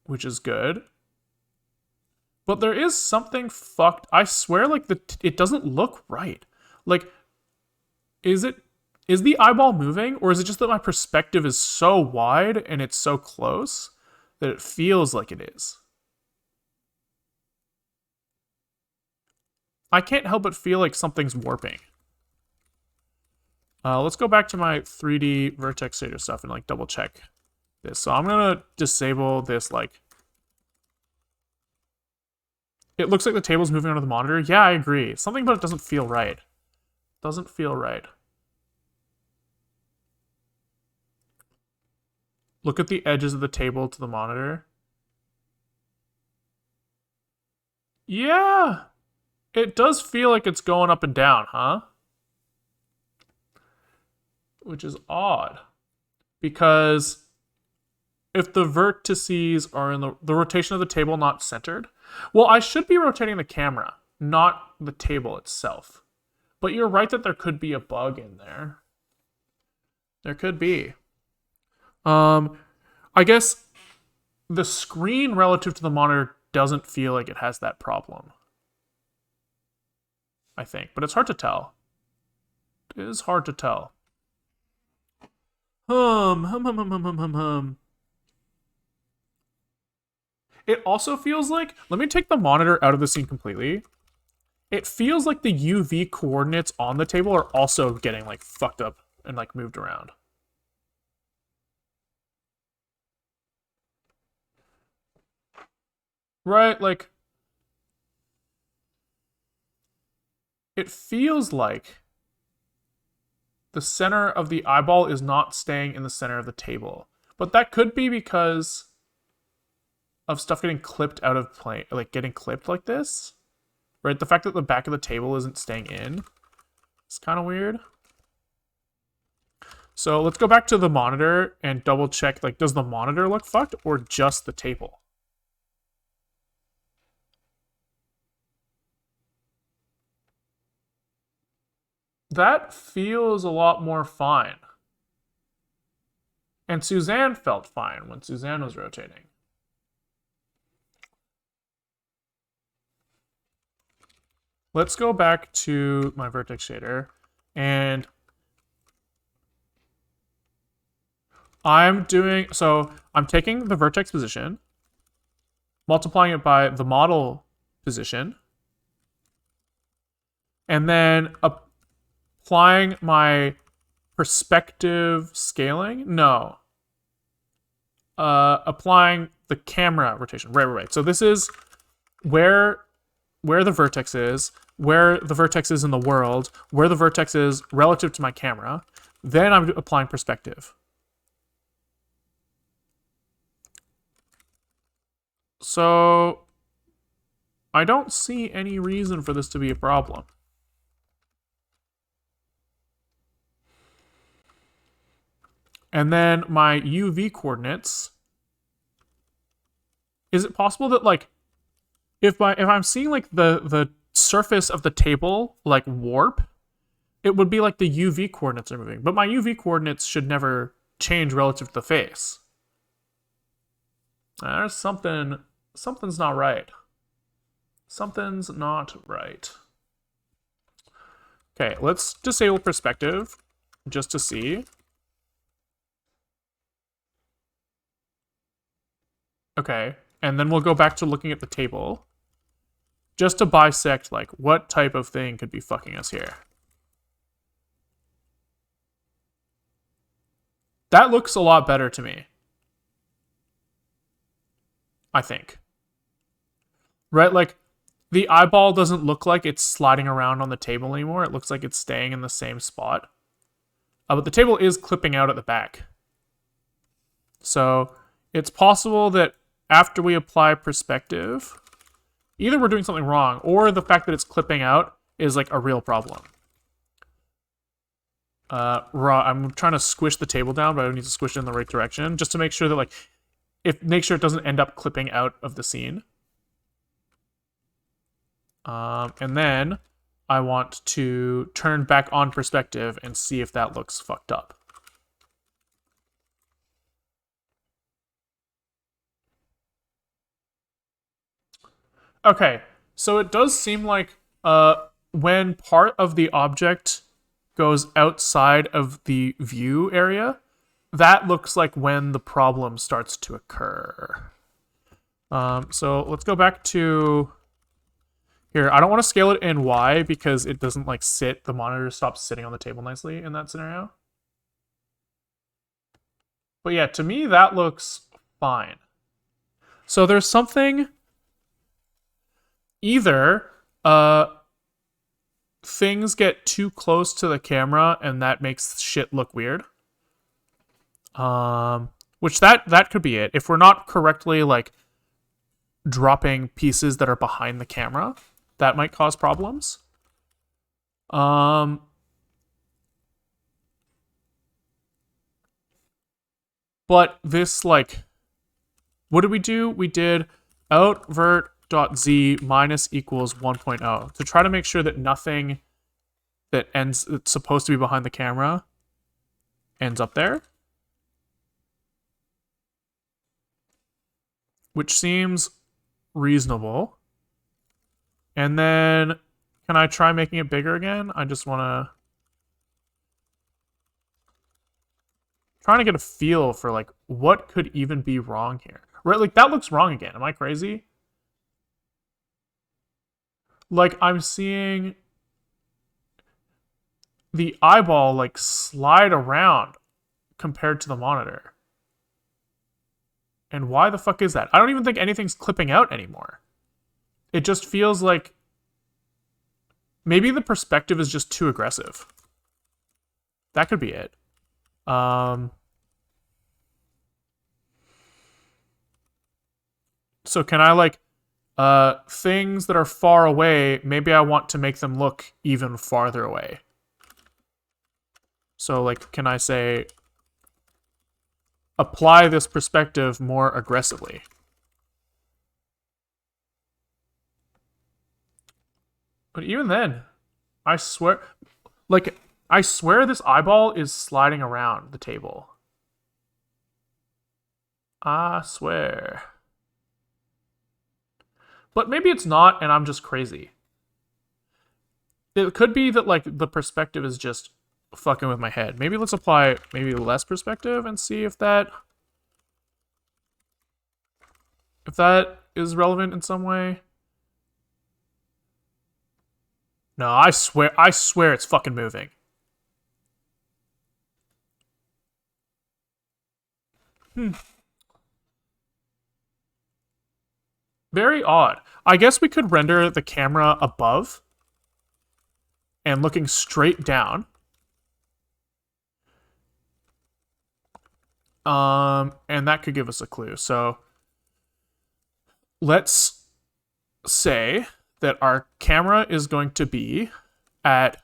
which is good. But there is something fucked. I swear, like, it doesn't look right. Like, is the eyeball moving, or is it just that my perspective is so wide and it's so close that it feels like it is? I can't help but feel like something's warping. Let's go back to my 3D vertex shader stuff and like double check this. So I'm gonna disable this, like, it looks like the table's moving onto the monitor. Yeah, I agree. Something about it doesn't feel right. Doesn't feel right. Look at the edges of the table to the monitor. Yeah, it does feel like it's going up and down, huh? Which is odd. Because if the vertices are in the rotation of the table not centered, well, I should be rotating the camera, not the table itself. But you're right that there could be a bug in there. There could be. I guess the screen relative to the monitor doesn't feel like it has that problem. I think, but it's hard to tell. It is hard to tell. It also feels like, let me take the monitor out of the scene completely. It feels like the UV coordinates on the table are also getting like fucked up and like moved around. Right, like, it feels like the center of the eyeball is not staying in the center of the table. But that could be because of stuff getting clipped out of plane, like getting clipped like this. Right? The fact that the back of the table isn't staying in. It's kind of weird. So let's go back to the monitor and double check, like, does the monitor look fucked or just the table? That feels a lot more fine. And Suzanne felt fine when Suzanne was rotating. Let's go back to my vertex shader, and I'm taking the vertex position, multiplying it by the model position, and then applying my perspective scaling. No. Applying the camera rotation. Right. So this is where the vertex is, where the vertex is in the world, where the vertex is relative to my camera. Then I'm applying perspective. So I don't see any reason for this to be a problem. And then my UV coordinates. Is it possible that, like, if I'm seeing like the surface of the table like warp, it would be like the UV coordinates are moving. But my UV coordinates should never change relative to the face. There's something's not right. Something's not right. Okay, let's disable perspective just to see. Okay, and then we'll go back to looking at the table just to bisect, like, what type of thing could be fucking us here. That looks a lot better to me. I think. Right, like, the eyeball doesn't look like it's sliding around on the table anymore. It looks like it's staying in the same spot. But the table is clipping out at the back. So it's possible that after we apply perspective, either we're doing something wrong, or the fact that it's clipping out is like a real problem. I'm trying to squish the table down, but I need to squish it in the right direction just to make sure that, like, make sure it doesn't end up clipping out of the scene. And then I want to turn back on perspective and see if that looks fucked up. Okay, so it does seem like when part of the object goes outside of the view area, that looks like when the problem starts to occur. So let's go back to here. I don't want to scale it in Y because it doesn't like sit, the monitor stops sitting on the table nicely in that scenario. But yeah, to me that looks fine. So there's something, either things get too close to the camera and that makes shit look weird. Which that could be it. If we're not correctly like dropping pieces that are behind the camera, that might cause problems. But this, like, what did we do? We did outvert.z minus equals 1.0 to try to make sure that nothing that's supposed to be behind the camera ends up there. Which seems reasonable. And then, can I try making it bigger again? I just want to... trying to get a feel for, like, what could even be wrong here. Right, like, that looks wrong again. Am I crazy? Like, I'm seeing the eyeball, like, slide around compared to the monitor. And why the fuck is that? I don't even think anything's clipping out anymore. It just feels like maybe the perspective is just too aggressive. That could be it. So can I, like, things that are far away, maybe I want to make them look even farther away. So, like, can I say apply this perspective more aggressively? But even then, I swear, like, I swear this eyeball is sliding around the table. I swear. But maybe it's not, and I'm just crazy. It could be that, like, the perspective is just fucking with my head. Maybe let's apply maybe less perspective and see if that is relevant in some way. No, I swear it's fucking moving. Very odd. I guess we could render the camera above and looking straight down. And that could give us a clue. So let's say that our camera is going to be at,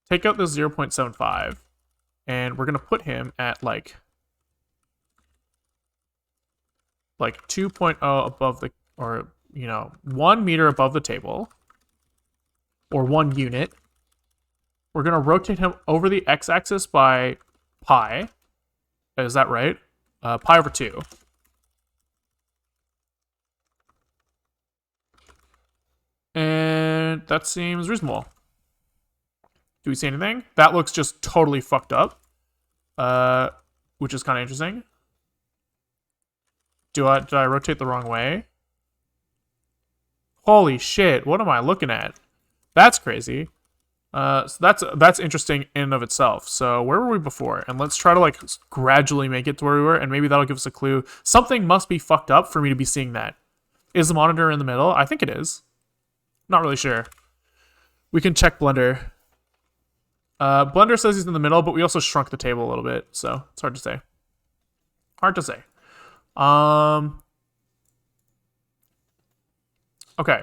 take out the 0.75, and we're going to put him at like 2.0 above the, or, you know, 1 meter above the table, or 1 unit. We're going to rotate him over the x-axis by pi. Is that right? Pi over 2. And that seems reasonable. Do we see anything? That looks just totally fucked up. Which is kind of interesting. Did I rotate the wrong way? Holy shit, what am I looking at? That's crazy. So that's interesting in and of itself. So where were we before? And let's try to like gradually make it to where we were, and maybe that'll give us a clue. Something must be fucked up for me to be seeing that. Is the monitor in the middle? I think it is. Not really sure. We can check Blender. Blender says he's in the middle, but we also shrunk the table a little bit, so it's hard to say. Hard to say. Okay.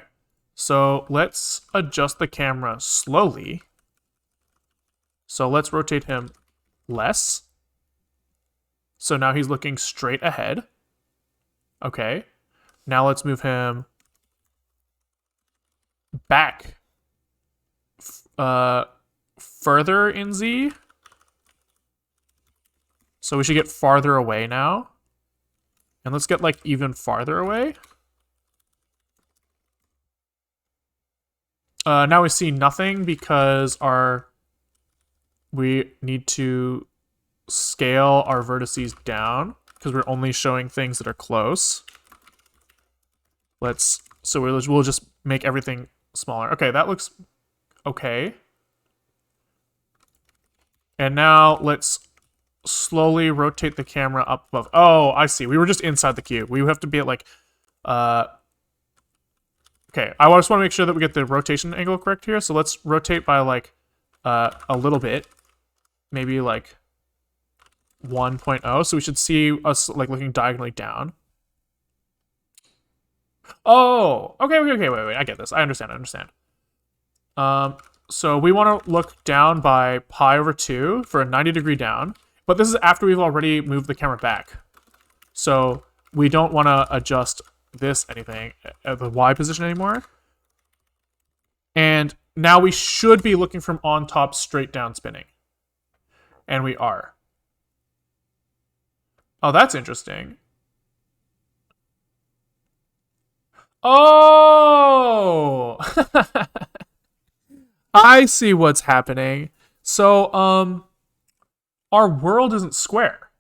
So let's adjust the camera slowly. So let's rotate him less. So now he's looking straight ahead. Okay. Now let's move him back further in Z. So we should get farther away now. And let's get like even farther away. Now we see nothing because we need to scale our vertices down because we're only showing things that are close. So we'll just make everything smaller. Okay, that looks okay. And now let's slowly rotate the camera up above. Oh, I see. We were just inside the cube. We have to be at like, okay, I just want to make sure that we get the rotation angle correct here. So let's rotate by like a little bit, maybe like 1.0. So we should see us like looking diagonally down. Oh, okay, wait. I get this. I understand. So we want to look down by pi over 2 for a 90-degree down. But this is after we've already moved the camera back. So we don't want to adjust this anything at the Y position anymore. And now we should be looking from on top straight down spinning. And we are. Oh, that's interesting. Oh! I see what's happening. So, our world isn't square.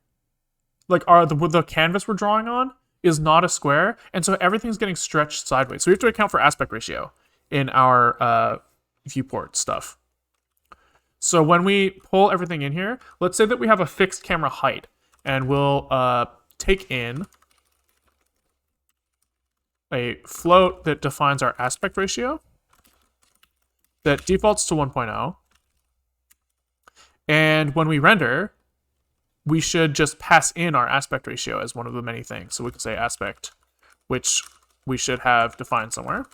Like the canvas we're drawing on is not a square, and so everything's getting stretched sideways. So we have to account for aspect ratio in our viewport stuff. So when we pull everything in here, let's say that we have a fixed camera height, and we'll take in a float that defines our aspect ratio that defaults to 1.0. And when we render, we should just pass in our aspect ratio as one of the many things. So we can say aspect, which we should have defined somewhere.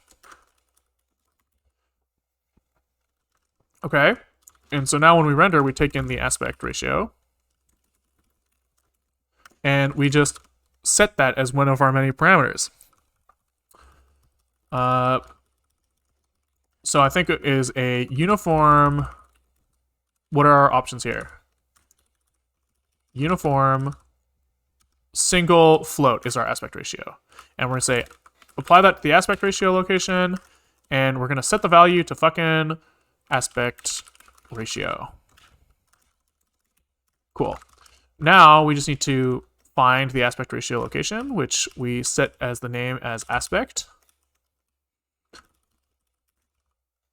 Okay. And so now when we render, we take in the aspect ratio. And we just set that as one of our many parameters. So I think it is a uniform. What are our options here? Uniform single float is our aspect ratio. And we're going to say, apply that to the aspect ratio location, and we're going to set the value to fucking aspect ratio. Cool. Now we just need to find the aspect ratio location, which we set as the name as aspect.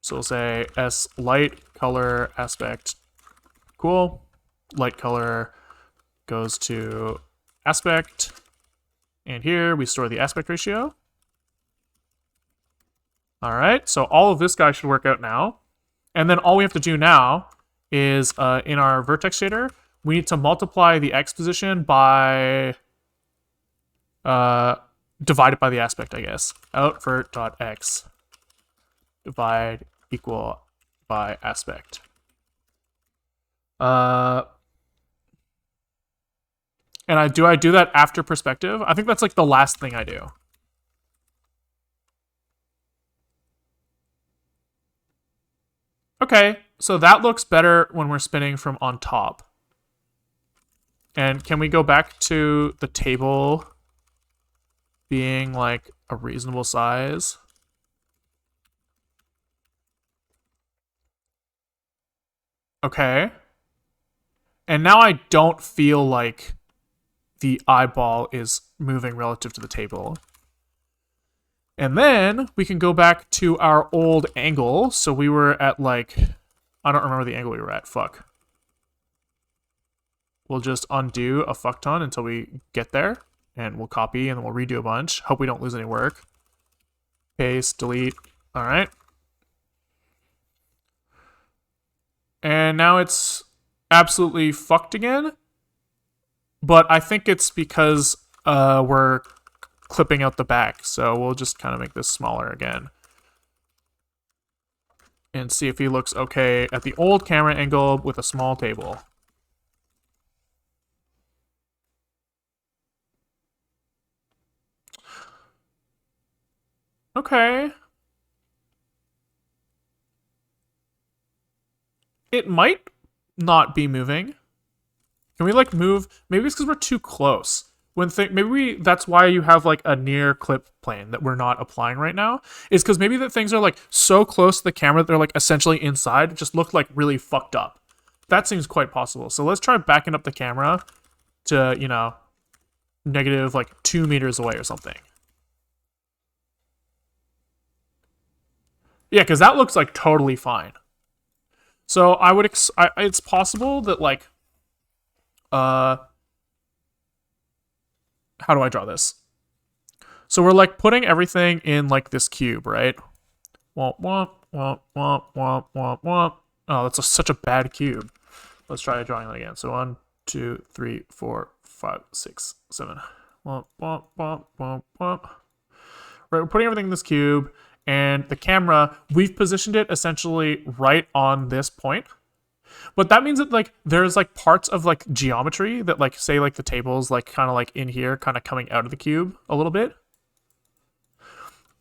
So we'll say S light color aspect. Cool. Light color goes to aspect. And here we store the aspect ratio. All right, so all of this guy should work out now. And then all we have to do now is in our vertex shader, we need to multiply the X position by divided by the aspect, I guess. Outvert.x divide equal by aspect. And do I do that after perspective? I think that's like the last thing I do. Okay, so that looks better when we're spinning from on top. And can we go back to the table being like a reasonable size? Okay. And now I don't feel like the eyeball is moving relative to the table. And then we can go back to our old angle. So we were at like, I don't remember the angle we were at. Fuck. We'll just undo a fuck ton until we get there. And we'll copy and then we'll redo a bunch. Hope we don't lose any work. Paste, delete. All right. And now it's absolutely fucked again. But I think it's because we're clipping out the back. So we'll just kind of make this smaller again. And see if he looks okay at the old camera angle with a small table. Okay. it might not be moving. Can we like move? Maybe it's because we're too close. That's why you have like a near clip plane that we're not applying right now. Is because maybe that things are like so close to the camera that they're like essentially inside. It just look like really fucked up. That seems quite possible. So let's try backing up the camera to, you know, negative like 2 meters away or something. Yeah, because that looks like totally fine. So I would, it's possible that like, how do I draw this? So we're like putting everything in like this cube, right? Womp, womp, womp, womp, womp, womp, womp. Oh, that's such a bad cube. Let's try drawing that again. So 1, 2, 3, 4, 5, 6, 7. Womp, womp, womp, womp, womp. Right, we're putting everything in this cube, and the camera, we've positioned it essentially right on this point. But that means that like there's like parts of like geometry that like say like the table's like kind of like in here, kind of coming out of the cube a little bit.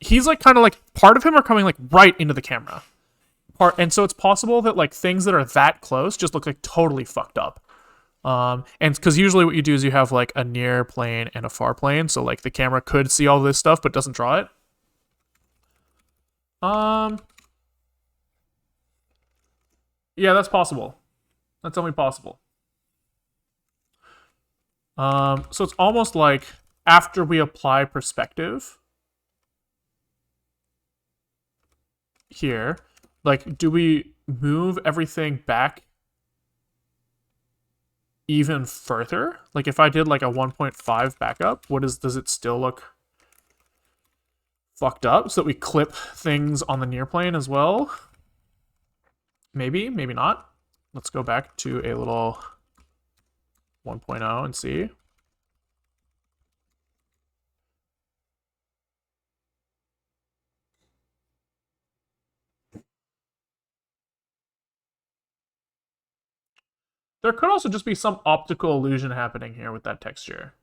He's like kind of like part of him are coming like right into the camera. And so it's possible that like things that are that close just look like totally fucked up. And because usually what you do is you have like a near plane and a far plane, so like the camera could see all this stuff but doesn't draw it. Yeah, that's possible. That's only possible. So it's almost like after we apply perspective here, like, do we move everything back even further? Like, if I did like a 1.5 backup, does it still look fucked up? So that we clip things on the near plane as well? Maybe, maybe not. Let's go back to a little 1.0 and see. There could also just be some optical illusion happening here with that texture.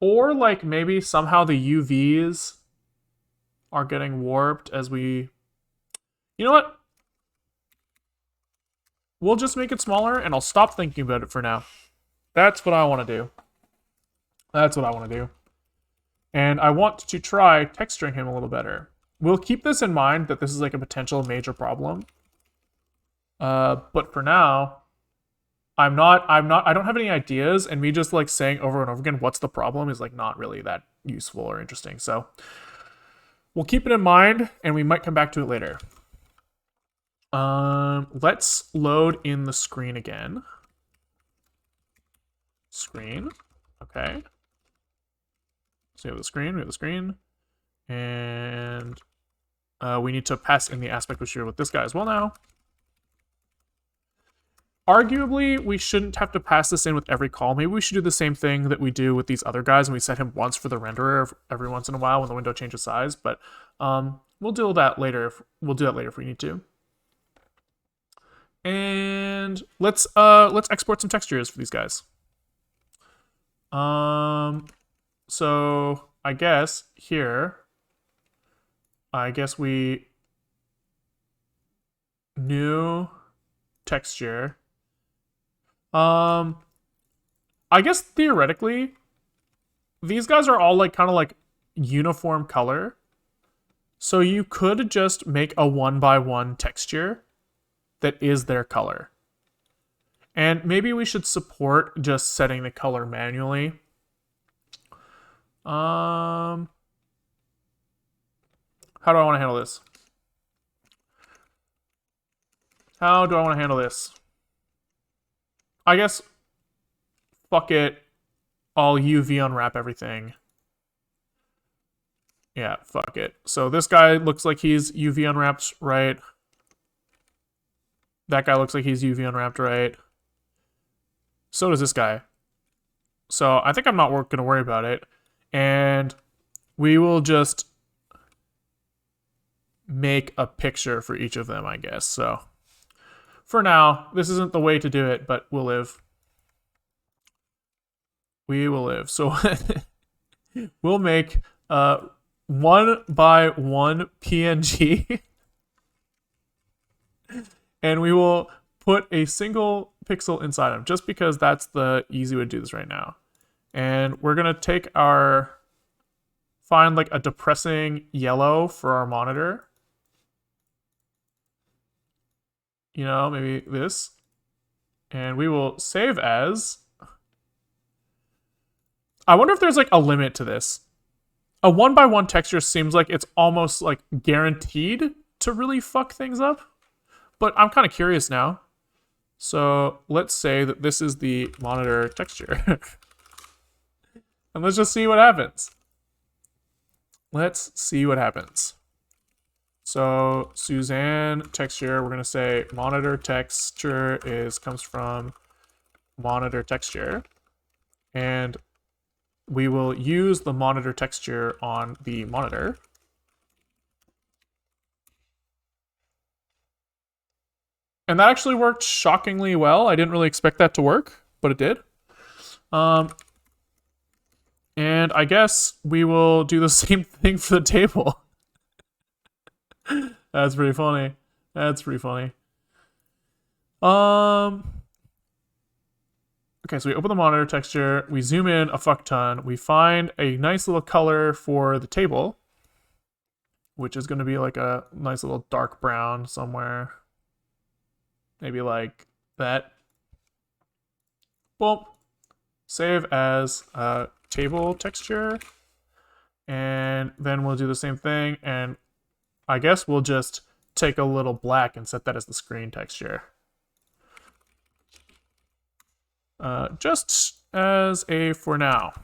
Or like maybe somehow the UVs are getting warped as we... You know what? We'll just make it smaller and I'll stop thinking about it for now. That's what I want to do. That's what I want to do. And I want to try texturing him a little better. We'll keep this in mind that this is like a potential major problem. But for now, I don't have any ideas, and me just like saying over and over again what's the problem is like not really that useful or interesting. So we'll keep it in mind and we might come back to it later. Let's load in the screen again. Screen. Okay. So we have the screen, and we need to pass in the aspect ratio with this guy as well now. Arguably, we shouldn't have to pass this in with every call. Maybe we should do the same thing that we do with these other guys, and we set him once for the renderer every once in a while when the window changes size. But we'll do that later. We'll do that later if we need to. And let's export some textures for these guys. So I guess here, we new texture. I guess theoretically, these guys are all like kind of like uniform color. So you could just make a 1x1 texture that is their color. And maybe we should support just setting the color manually. How do I want to handle this? I guess, fuck it. I'll UV unwrap everything. Yeah, fuck it. So this guy looks like he's UV unwrapped, right? That guy looks like he's UV unwrapped, right? So does this guy. So I think I'm not going to worry about it. And we will just make a picture for each of them, I guess. So for now, this isn't the way to do it, but we'll live. We will live. So we'll make 1x1 PNG, and we will put a single pixel inside them, just because that's the easy way to do this right now. And we're gonna find like a depressing yellow for our monitor. You know, maybe this. And we will save as. I wonder if there's like a limit to this. A 1x1 texture seems like it's almost like guaranteed to really fuck things up. But I'm kind of curious now. So let's say that this is the monitor texture. And let's just see what happens. Let's see what happens. So Suzanne texture, we're going to say monitor texture comes from monitor texture. And we will use the monitor texture on the monitor. And that actually worked shockingly well. I didn't really expect that to work, but it did. And I guess we will do the same thing for the table. That's pretty funny. That's pretty funny. Okay, so we open the monitor texture, we zoom in a fuck ton, we find a nice little color for the table, which is going to be like a nice little dark brown somewhere. Maybe like that. Boom. Save as table texture. And then we'll do the same thing. And I guess we'll just take a little black and set that as the screen texture. Just as a for now.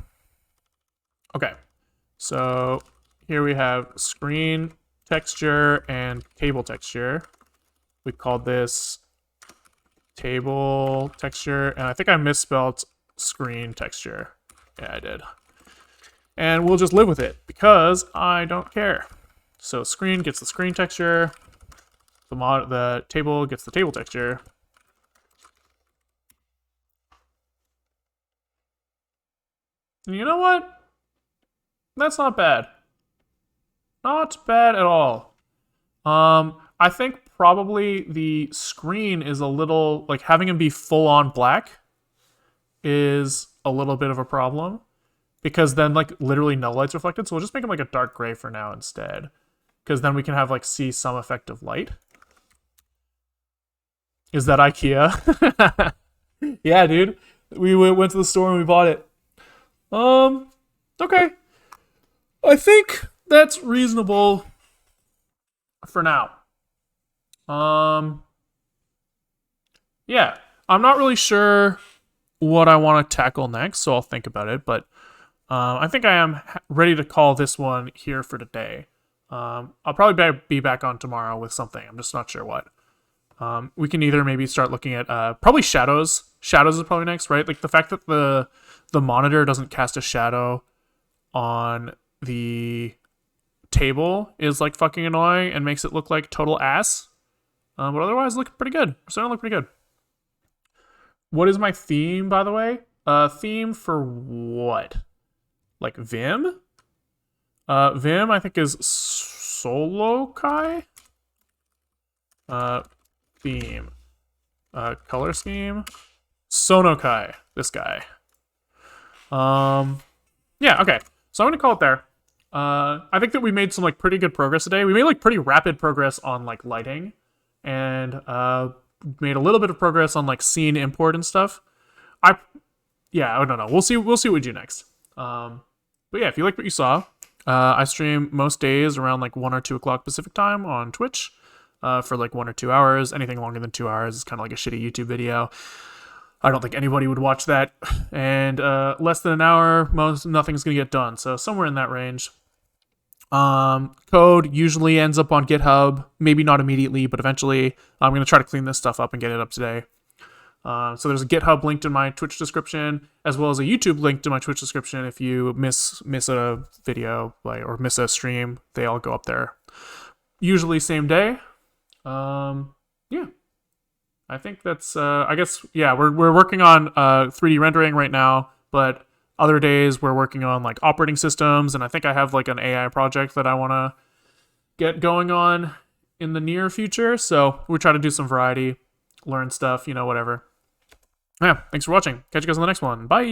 Okay. So here we have screen texture and table texture. We called this table texture, and I think I misspelled screen texture. Yeah, I did. And we'll just live with it because I don't care. So screen gets the screen texture, the table gets the table texture. And you know what? That's not bad. Not bad at all. I think probably the screen is a little, like having him be full on black is a little bit of a problem because then like literally no light's reflected. So we'll just make him like a dark gray for now instead, because then we can have like see some effect of light. Is that IKEA? Yeah, dude. We went to the store and we bought it. Okay. I think that's reasonable for now. Yeah, I'm not really sure what I want to tackle next, so I'll think about it, but I think I am ready to call this one here for today. I'll probably be back on tomorrow with something. I'm just not sure what. We can either maybe start looking at probably shadows. Shadows is probably next, right? Like the fact that the monitor doesn't cast a shadow on the table is like fucking annoying and makes it look like total ass. But otherwise, look pretty good. Starting to look pretty good. What is my theme, by the way? Theme for what? Like Vim? Vim, I think, is Solo Kai. Theme. Color scheme. Sonokai. This guy. Yeah, okay. So I'm gonna call it there. I think that we made some like pretty good progress today. We made like pretty rapid progress on like lighting, and made a little bit of progress on like scene import and stuff. I don't know. We'll see what we do next. But yeah, if you like what you saw, I stream most days around like 1 or 2 o'clock Pacific time on Twitch for like 1 or 2 hours. Anything longer than 2 hours is kind of like a shitty YouTube video. I don't think anybody would watch that. And less than an hour, nothing's gonna get done. So somewhere in that range. Code usually ends up on GitHub, maybe not immediately, but eventually. I'm going to try to clean this stuff up and get it up today. So there's a GitHub linked in my Twitch description, as well as a YouTube link in my Twitch description. If you miss a video or miss a stream, they all go up there. Usually same day. Yeah. I think that's, I guess, yeah, we're working on 3D rendering right now, but Other days we're working on like operating systems, and I think I have like an AI project that I want to get going on in the near future. So we try to do some variety, learn stuff, whatever. Yeah, thanks for watching. Catch you guys on the next one. Bye.